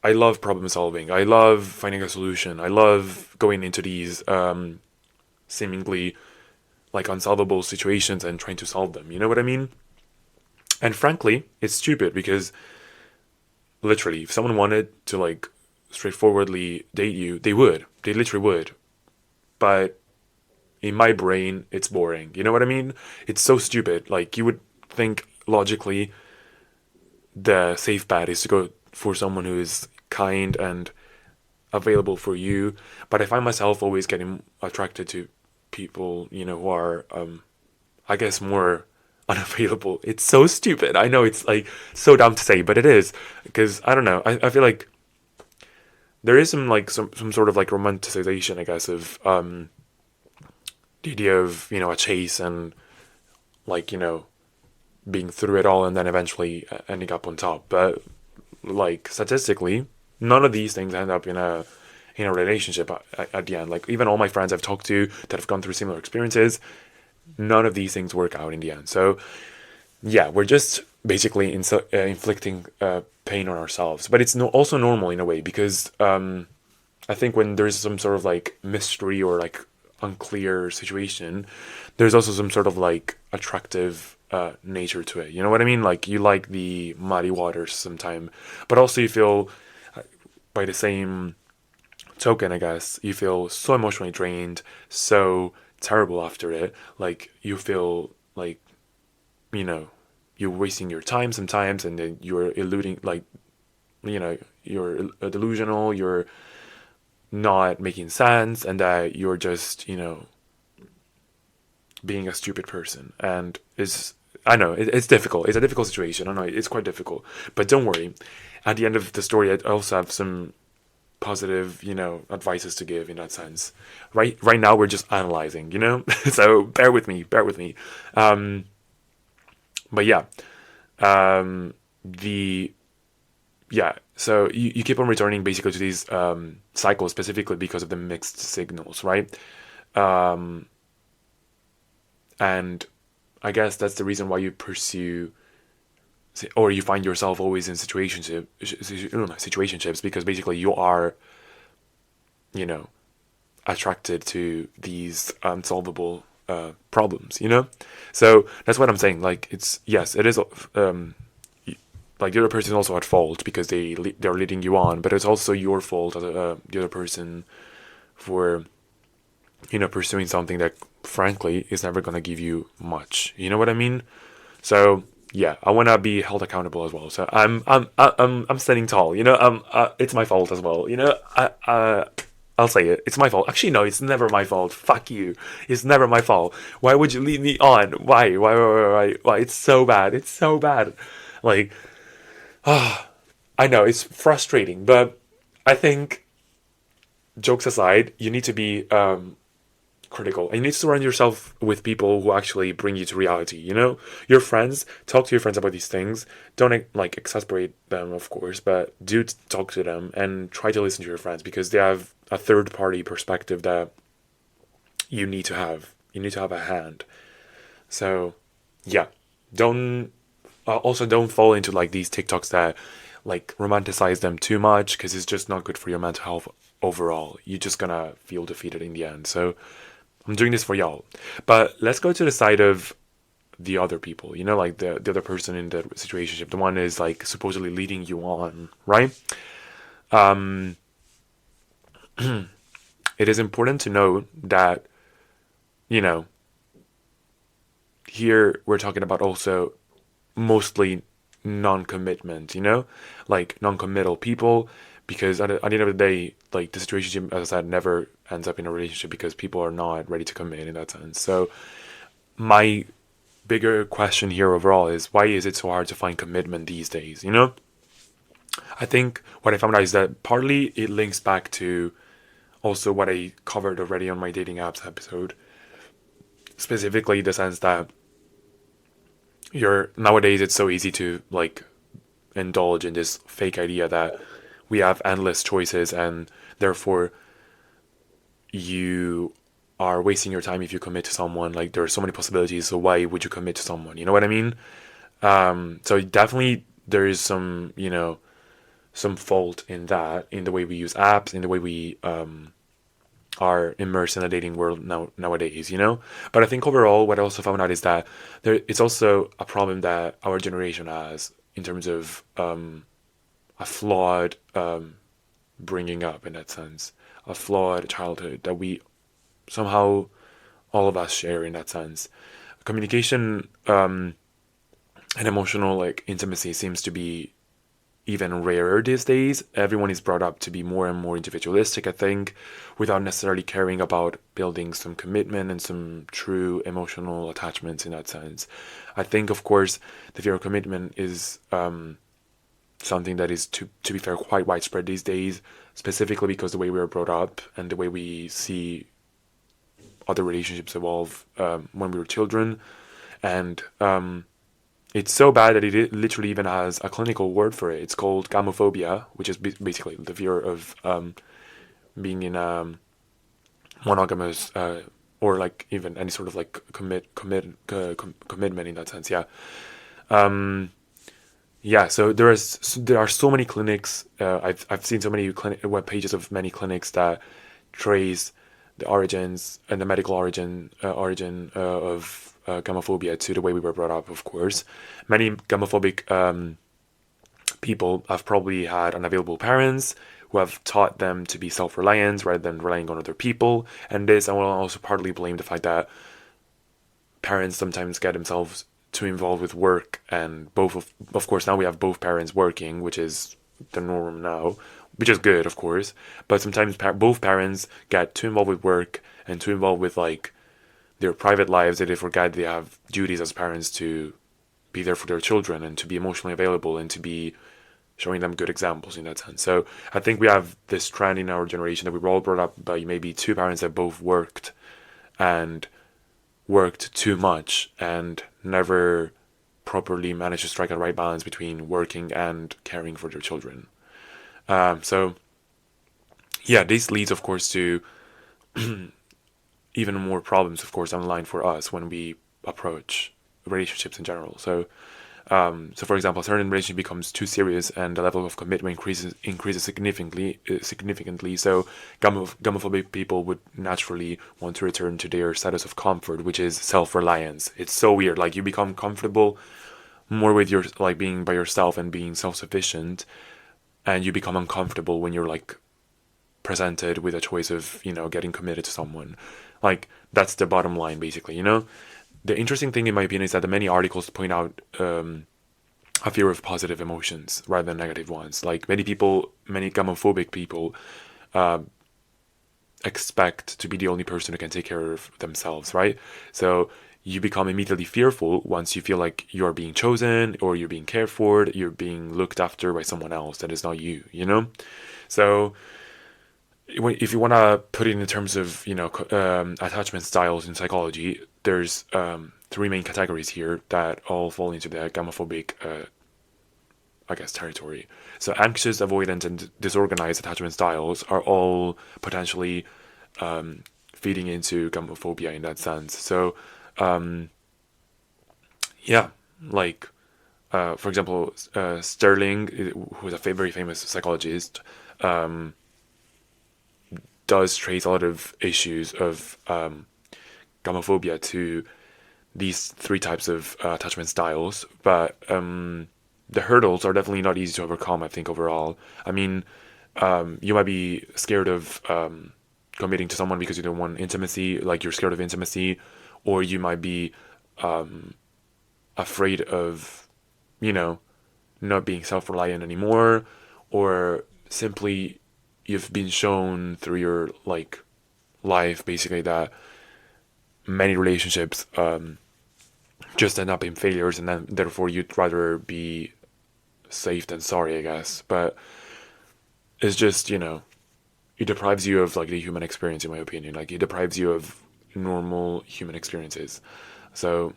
I love problem solving. I love finding a solution. I love going into these seemingly like unsolvable situations and trying to solve them. You know what I mean? And frankly, it's stupid because literally, if someone wanted to like straightforwardly date you, they would. They literally would. But in my brain, it's boring. You know what I mean? It's so stupid. Like you would think logically the safe bet is to go for someone who is kind and available for you. But I find myself always getting attracted to people, who are, I guess, more unavailable. It's so stupid. I know it's like so dumb to say, but it is. Because I don't know. I feel like there is some sort of like romanticization, I guess, of the idea of, a chase and like, being through it all and then eventually ending up on top. But like statistically, none of these things end up in a relationship at the end. Like even all my friends I've talked to that have gone through similar experiences, none of these things work out in the end. So yeah, we're just basically inflicting pain on ourselves. But it's also normal in a way because I think when there's some sort of like mystery or like unclear situation, there's also some sort of like attractive nature to it. You know what I mean? Like you like the muddy waters sometime, but also you feel, by the same token, I guess, you feel so emotionally drained, so terrible after it. Like you feel like, you're wasting your time sometimes, and then you're eluding, like, you're delusional, you're not making sense, and that you're just, being a stupid person. And I know it's difficult. It's a difficult situation. I know it's quite difficult, but don't worry. At the end of the story, I also have some positive, advices to give in that sense. Right now, we're just analyzing, so bear with me. But yeah, the yeah. So you keep on returning basically to these cycles specifically because of the mixed signals, right? And I guess that's the reason why you pursue, or you find yourself always in situationships, because basically you are, attracted to these unsolvable problems. So that's what I'm saying. Like yes, it is. Like the other person is also at fault because they're leading you on, but it's also your fault as the other person for pursuing something that frankly is never gonna give you much. You know what I mean? So yeah, I want to be held accountable as well. So I'm standing tall. It's my fault as well. I'll say it. It's my fault. Actually, no, it's never my fault. Fuck you. It's never my fault. Why would you lead me on? Why? Why? It's so bad. It's so bad. Like, I know it's frustrating, but I think, jokes aside, you need to be critical. And you need to surround yourself with people who actually bring you to reality. You know, your friends, talk to your friends about these things. Don't like exasperate them, of course, but do talk to them and try to listen to your friends, because they have a third party perspective that you need to have. You need to have a hand. So, yeah, don't also don't fall into like these TikToks that like romanticize them too much, because it's just not good for your mental health overall. You're just gonna feel defeated in the end. So I'm doing this for y'all. But let's go to the side of the other people, you know, like the other person in the situationship, the one is like supposedly leading you on, right? Um, it is important to note that, you know, here we're talking about also mostly non-commitment, you know, like non-committal people, because at the end of the day, like the situation, as I said, never ends up in a relationship because people are not ready to commit in that sense. So my bigger question here overall is, why is it so hard to find commitment these days, you know? I think what I found out is that partly it links back to also what I covered already on my dating apps episode, specifically the sense that nowadays it's so easy to like indulge in this fake idea that we have endless choices, and therefore you are wasting your time if you commit to someone. Like there are so many possibilities, so why would you commit to someone? You know what I mean? So definitely there is some, you know, some fault in that, in the way we use apps, in the way we are immersed in the dating world nowadays, you know? But I think overall, what I also found out is that it's also a problem that our generation has in terms of a flawed bringing up, in that sense, a flawed childhood that we somehow, all of us share in that sense. Communication and emotional like intimacy seems to be even rarer these days. Everyone is brought up to be more and more individualistic, I think, without necessarily caring about building some commitment and some true emotional attachments in that sense. I think, of course, the fear of commitment is something that is, to be fair, quite widespread these days, specifically because the way we were brought up and the way we see other relationships evolve when we were children. And it's so bad that it literally even has a clinical word for it. It's called gamophobia, which is basically the fear of being in a monogamous or like even any sort of like commitment in that sense. Yeah. Yeah. So there are so many clinics. I've seen so many web pages of many clinics that trace the origins and the medical origin of gamophobia to the way we were brought up, of course. Many gamophobic people have probably had unavailable parents who have taught them to be self-reliant rather than relying on other people. And this, I will also partly blame the fact that parents sometimes get themselves too involved with work, and of course, now we have both parents working, which is the norm now, which is good, of course. But sometimes both parents get too involved with work and too involved with like their private lives, that they forget they have duties as parents to be there for their children and to be emotionally available and to be showing them good examples in that sense. So I think we have this trend in our generation that we were all brought up by maybe two parents that both worked and worked too much and never properly managed to strike a right balance between working and caring for their children. So yeah, this leads, of course, to even more problems, of course, down the line for us when we approach relationships in general. So, for example, a certain relationship becomes too serious and the level of commitment increases significantly. So, gamophobic people would naturally want to return to their status of comfort, which is self-reliance. It's so weird. Like you become comfortable more with your like being by yourself and being self-sufficient, and you become uncomfortable when you're like presented with a choice of, you know, getting committed to someone. Like that's the bottom line, basically, you know. The interesting thing, in my opinion, is that the many articles point out a fear of positive emotions rather than negative ones. Like many gamophobic people expect to be the only person who can take care of themselves, right? So you become immediately fearful once you feel like you're being chosen or you're being cared for, you're being looked after by someone else that is not you, you know? So if you want to put it in terms of attachment styles in psychology, there's three main categories here that all fall into the gamophobic I guess territory. So anxious, avoidant, and disorganized attachment styles are all potentially feeding into gamophobia in that sense. So yeah, like for example, Sterling, who is a very famous psychologist, does trace a lot of issues of gamophobia to these three types of attachment styles, but the hurdles are definitely not easy to overcome, I think, overall. I mean, you might be scared of committing to someone because you don't want intimacy, like you're scared of intimacy, or you might be afraid of, you know, not being self reliant anymore, or simply you've been shown through your like life basically that many relationships just end up in failures, and then therefore you'd rather be safe than sorry, I guess. But it's just, it deprives you of like the human experience, in my opinion. Like it deprives you of normal human experiences. So,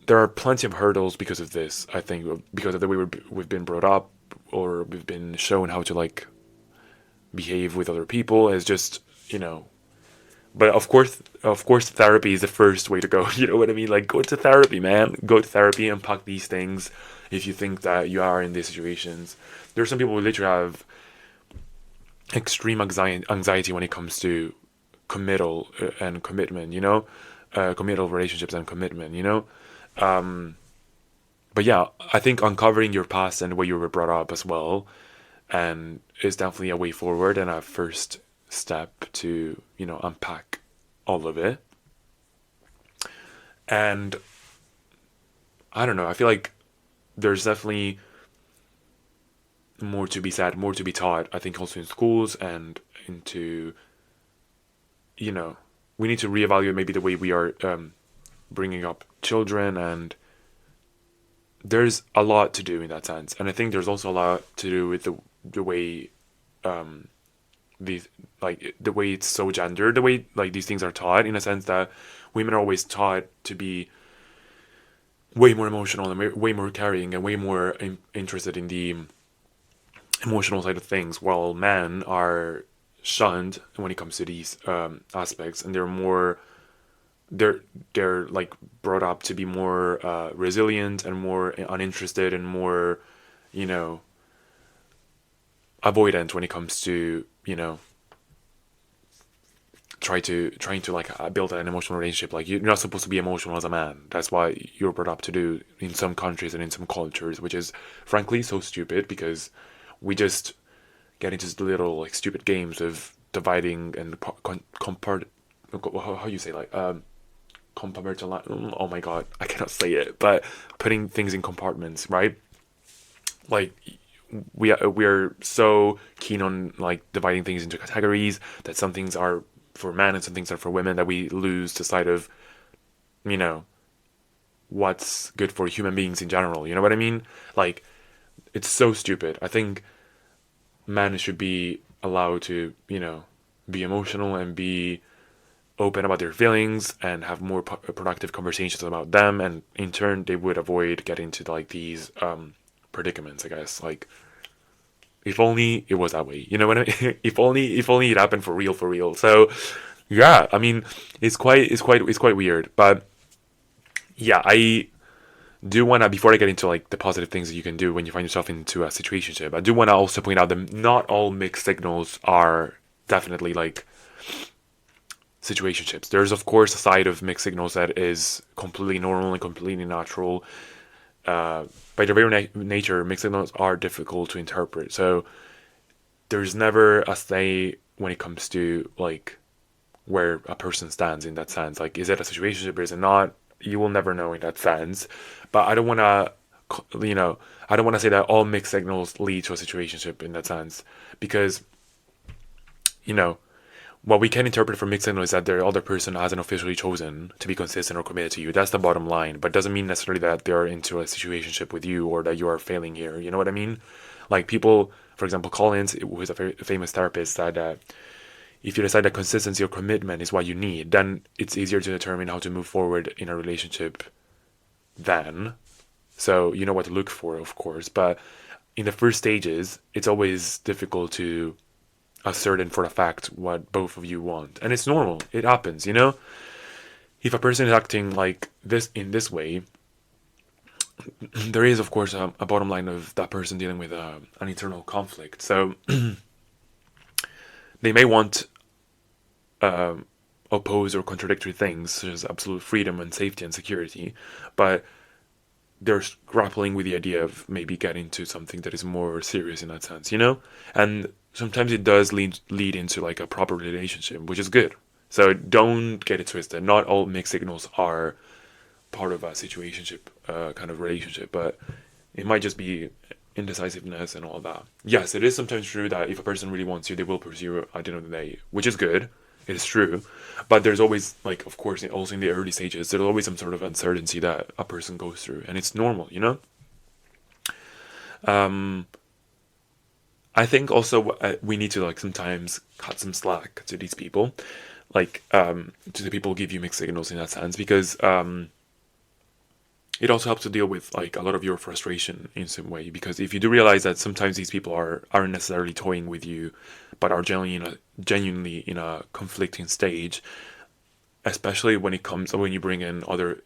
there are plenty of hurdles because of this, I think, because of the way we've been brought up, or we've been shown how to like behave with other people. It's just, but of course, therapy is the first way to go. You know what I mean? Like, go to therapy, man. Go to therapy, unpack these things. If you think that you are in these situations, there are some people who literally have extreme anxiety when it comes to committal and commitment. Committal relationships and commitment. But yeah, I think uncovering your past and the way you were brought up as well, and is definitely a way forward and a first step to unpack all of it. And I don't know, I feel like there's definitely more to be said, more to be taught, I think, also in schools and into, we need to reevaluate maybe the way we are bringing up children, and there's a lot to do in that sense. And I think there's also a lot to do with the way the way it's so gendered, the way like these things are taught, in a sense that women are always taught to be way more emotional and way more caring and way more interested in the emotional side of things, while men are shunned when it comes to these aspects, and they're like brought up to be more resilient and more uninterested and more avoidant when it comes to trying to like build an emotional relationship. Like, you're not supposed to be emotional as a man. That's why you're brought up to do in some countries and in some cultures, which is frankly so stupid, because we just get into the little like stupid games of dividing and how you say, like compartmentalize. Oh my god, I cannot say it, but putting things in compartments, right? Like, we're so keen on like dividing things into categories, that some things are for men and some things are for women, that we lose the sight of what's good for human beings in general. You know what I mean? Like, it's so stupid. I think men should be allowed to be emotional and be open about their feelings and have more productive conversations about them, and in turn they would avoid getting into like these predicaments, I guess. Like, if only it was that way, you know what I mean? If only it happened for real. So yeah, I mean, it's quite weird. But yeah, I do want to, before I get into like the positive things that you can do when you find yourself into a situationship, I do want to also point out that not all mixed signals are definitely like situationships. There's of course a side of mixed signals that is completely normal and completely natural. By their very nature, mixed signals are difficult to interpret. So there's never a say when it comes to like where a person stands in that sense. Like, is it a situationship or is it not? You will never know in that sense. But I don't want to, I don't want to say that all mixed signals lead to a situationship in that sense, because what we can interpret from mixed signal is that the other person hasn't officially chosen to be consistent or committed to you. That's the bottom line. But doesn't mean necessarily that they're into a situationship with you or that you are failing here. You know what I mean? Like, people, for example, Collins, who is a very famous therapist, said that if you decide that consistency or commitment is what you need, then it's easier to determine how to move forward in a relationship then. So you know what to look for, of course. But in the first stages, it's always difficult to ascertain for a fact what both of you want. And it's normal. It happens, you know? If a person is acting like this in this way, there is, of course, a bottom line of that person dealing with an internal conflict. So they may want oppose or contradictory things, such as absolute freedom and safety and security, but they're grappling with the idea of maybe getting to something that is more serious in that sense, you know? And sometimes it does lead into like a proper relationship, which is good. So don't get it twisted. Not all mixed signals are part of a situationship kind of relationship, but it might just be indecisiveness and all that. Yes, it is sometimes true that if a person really wants you, they will pursue you at the end of the day, which is good. It is true. But there's always, like, of course, also in the early stages, there's always some sort of uncertainty that a person goes through. And it's normal, you know? I think also we need to, like, sometimes cut some slack to these people. Like, to the people who give you mixed signals in that sense. Because it also helps to deal with, like, a lot of your frustration in some way. Because if you do realize that sometimes these people aren't necessarily toying with you, but are genuinely in a conflicting stage, especially when you bring in other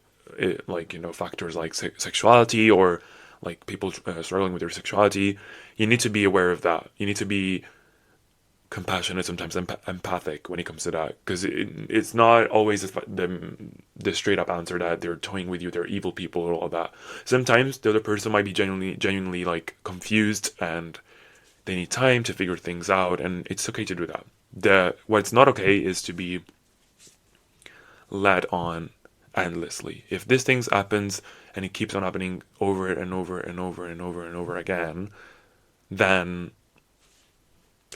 like, you know, factors like sexuality or like people struggling with their sexuality, you need to be aware of that. You need to be compassionate, sometimes empathic when it comes to that, because it's not always the straight up answer that they're toying with you, they're evil people or all that. Sometimes the other person might be genuinely like confused and they need time to figure things out, and it's okay to do that. What's not okay is to be led on endlessly. If this thing happens and it keeps on happening over and over and over and over and over again, then,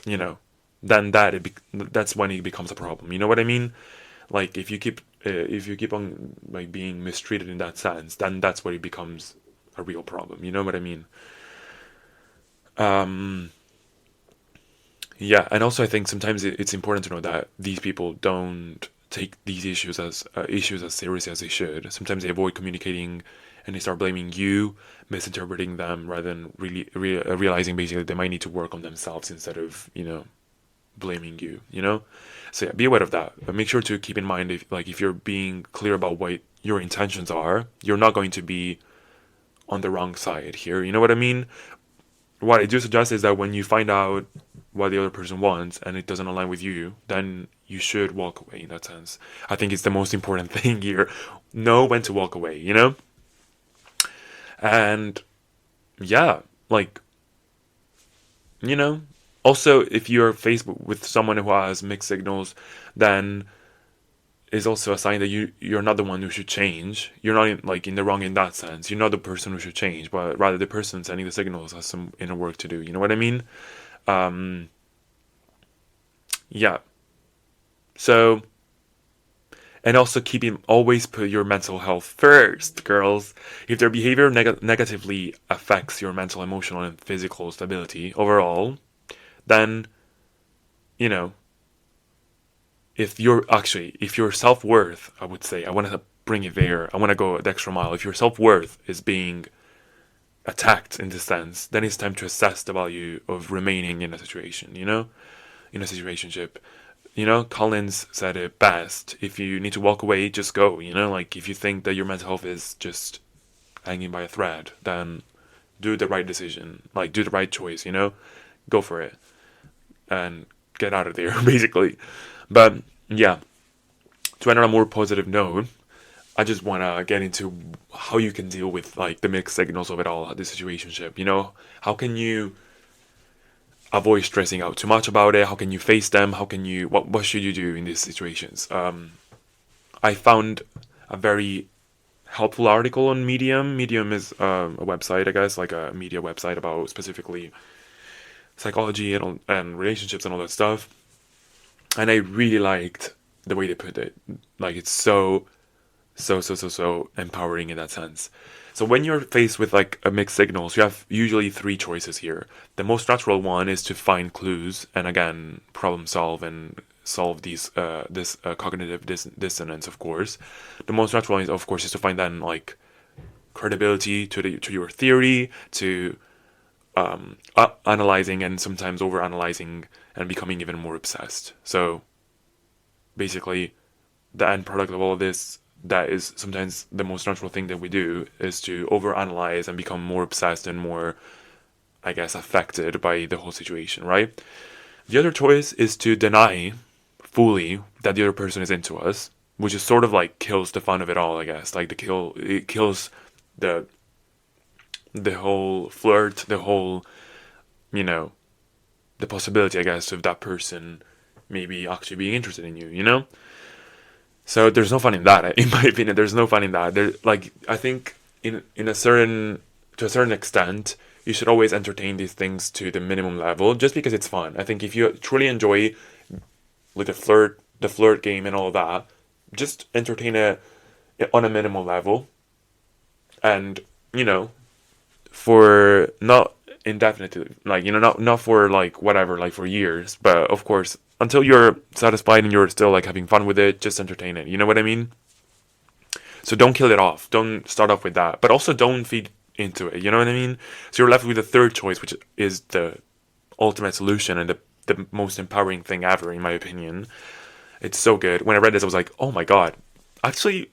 you know, that's when it becomes a problem. You know what I mean? Like if you keep on like being mistreated in that sense, then that's where it becomes a real problem. You know what I mean? Yeah, and also I think sometimes it's important to know that these people don't take these issues as seriously as they should. Sometimes they avoid communicating, and they start blaming you, misinterpreting them, rather than really realizing basically they might need to work on themselves instead of, you know, blaming you. You know, so yeah, be aware of that. But make sure to keep in mind if you're being clear about what your intentions are, you're not going to be on the wrong side here. You know what I mean? What I do suggest is that when you find out what the other person wants and it doesn't align with you, then you should walk away in that sense. I think it's the most important thing here. Know when to walk away, you know? And yeah, like, you know, also if you're faced with someone who has mixed signals, then is also a sign that you're not the one who should change. You're not in the wrong in that sense. You're not the person who should change, but rather the person sending the signals has some inner work to do. You know what I mean? Yeah. So, and also always put your mental health first, girls. If their behavior negatively affects your mental, emotional, and physical stability overall, then, you know, if your self-worth, I would say, I want to bring it there. I want to go the extra mile. If your self-worth is being attacked in this sense, then it's time to assess the value of remaining in a situation, you know, in a situationship. You know, Collins said it best. If you need to walk away, just go, you know, like if you think that your mental health is just hanging by a thread, then do the right decision, like do the right choice, you know, go for it and get out of there, basically. But yeah, to end on a more positive note, I just want to get into how you can deal with like the mixed signals of it all, the situationship. You know, how can you avoid stressing out too much about it? How can you face them? What should you do in these situations? I found a very helpful article on Medium. Medium is a website, I guess, like a media website about specifically psychology and relationships and all that stuff. And I really liked the way they put it. Like, it's so so empowering in that sense. So when you're faced with like a mixed signals, you have usually three choices here. The most natural one is to find clues and again problem solve and solve this cognitive dissonance. Of course, the most natural one is, of course, is to find then like credibility to your theory, to analyzing and sometimes over analyzing and becoming even more obsessed. So basically, the end product of all of this, that is sometimes the most natural thing that we do, is to overanalyze and become more obsessed and more, I guess, affected by the whole situation, right? The other choice is to deny fully that the other person is into us, which is sort of like kills the fun of it all, I guess. Like it kills the the whole flirt, the whole, you know, the possibility, I guess, of that person maybe actually being interested in you, you know? So there's no fun in that, in my opinion. There's no fun in that. Like I think in a certain to a certain extent, you should always entertain these things to the minimum level, just because it's fun. I think if you truly enjoy like the flirt game and all of that, just entertain it on a minimal level, and you know, for not indefinitely, like not for like whatever, like for years, but of course until you're satisfied and you're still like having fun with it, just entertain it. You know what I mean? So don't kill it off. Don't start off with that, but also don't feed into it. You know what I mean? So you're left with the third choice, which is the ultimate solution and the most empowering thing ever, in my opinion. It's so good. When I read this, I was like, oh my god, actually,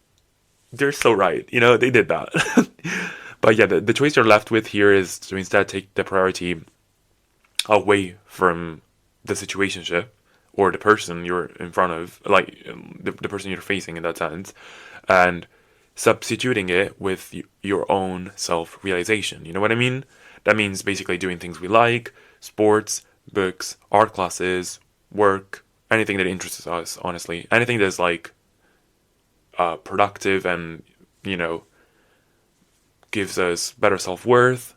they're so right. You know, they did that. But yeah, the choice you're left with here is to instead take the priority away from the situationship or the person you're in front of, like the person you're facing in that sense, and substituting it with your own self realization. You know what I mean? That means basically doing things we like, sports, books, art classes, work, anything that interests us, honestly. Anything that's like productive and, you know, gives us better self worth.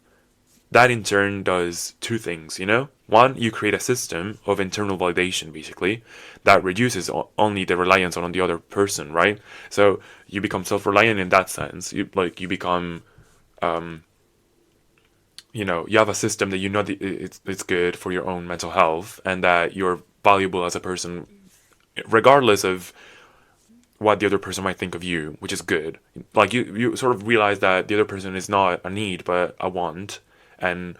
That in turn does two things, you know? One, you create a system of internal validation, basically, that reduces only the reliance on the other person, right? So you become self-reliant in that sense. You become, you know, you have a system that you know that it's good for your own mental health and that you're valuable as a person, regardless of what the other person might think of you, which is good. Like you sort of realize that the other person is not a need but a want, and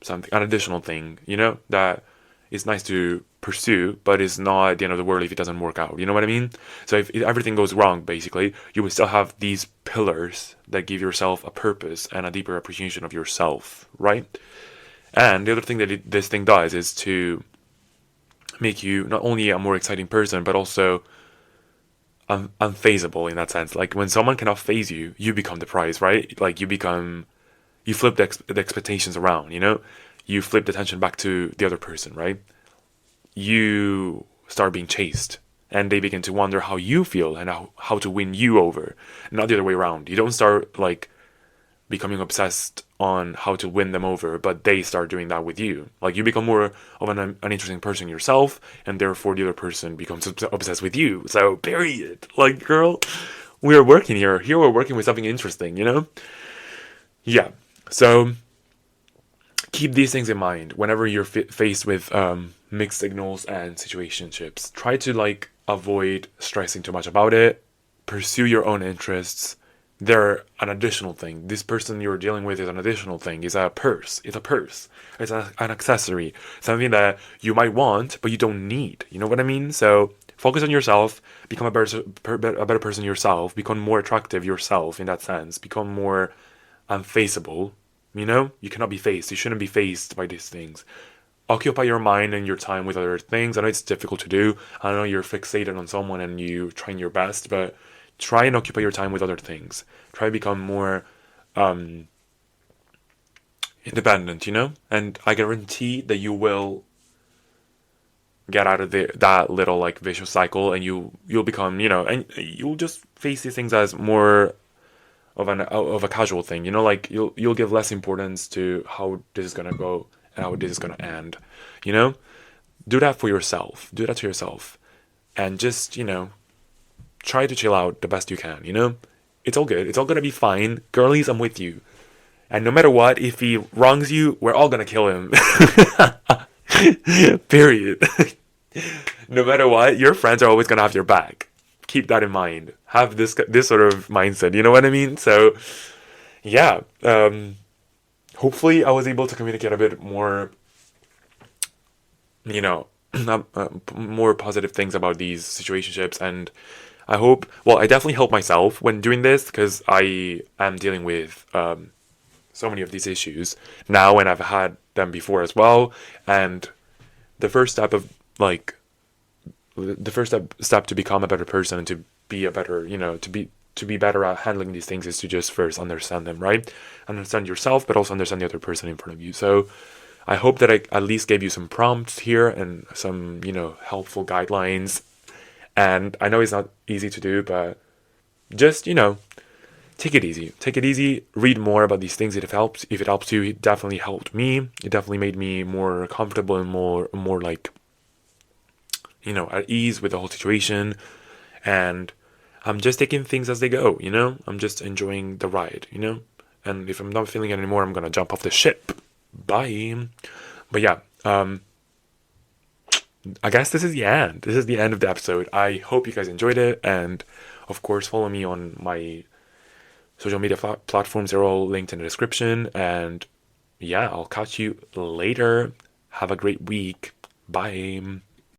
something, an additional thing, you know, that is nice to pursue, but is not at the end of the world if it doesn't work out. You know what I mean? So if everything goes wrong, basically, you will still have these pillars that give yourself a purpose and a deeper appreciation of yourself, right? And the other thing that this thing does is to make you not only a more exciting person, but also unfazable in that sense. Like when someone cannot phase you, you become the prize, right? Like you flip the expectations around, you know? You flip the attention back to the other person, right? You start being chased and they begin to wonder how you feel and how to win you over, not the other way around. You don't start like becoming obsessed on how to win them over, but they start doing that with you. Like you become more of an interesting person yourself, and therefore the other person becomes obsessed with you. So period. Like girl, we are working here. Here we're working with something interesting, you know? Yeah. So keep these things in mind whenever you're faced with mixed signals and situationships. Try to like avoid stressing too much about it. Pursue your own interests. They're an additional thing. This person you're dealing with is an additional thing. It's a purse. It's a purse. It's an accessory. Something that you might want, but you don't need. You know what I mean? So focus on yourself. Become a better person yourself. Become more attractive yourself in that sense. Become more unfaceable. You know? You cannot be faced. You shouldn't be faced by these things. Occupy your mind and your time with other things. I know it's difficult to do. I know you're fixated on someone and you're trying your best, but try and occupy your time with other things. Try to become more independent, you know? And I guarantee that you will get out of that little like vicious cycle, and you'll become, you know, and you'll just face these things as more of a casual thing, you know, like you'll give less importance to how this is gonna go and how this is gonna end, you know. Do that for yourself. Do that to yourself, and just, you know, try to chill out the best you can, you know? It's all good. It's all gonna be fine. Girlies, I'm with you. And no matter what, if he wrongs you, we're all gonna kill him. Period. No matter what, your friends are always gonna have your back. Keep that in mind. Have this sort of mindset. You know what I mean? So, yeah. Hopefully, I was able to communicate a bit more. You know, more positive things about these situationships, and I hope. Well, I definitely help myself when doing this because I am dealing with so many of these issues now, and I've had them before as well. And the first step of like the first step to become a better person and to be a better, to be better at handling these things is to just first understand them, right? Understand yourself, but also understand the other person in front of you. So I hope that I at least gave you some prompts here and some, helpful guidelines. And I know it's not easy to do, but just, take it easy. Take it easy. Read more about these things if it helps. If it helps you, it definitely helped me. It definitely made me more comfortable and more like, at ease with the whole situation. And I'm just taking things as they go, I'm just enjoying the ride, And if I'm not feeling it anymore, I'm gonna jump off the ship. Bye. But yeah, I guess this is the end. This is the end of the episode. I hope you guys enjoyed it, and of course, follow me on my social media platforms. They're all linked in the description. And yeah, I'll catch you later. Have a great week. Bye.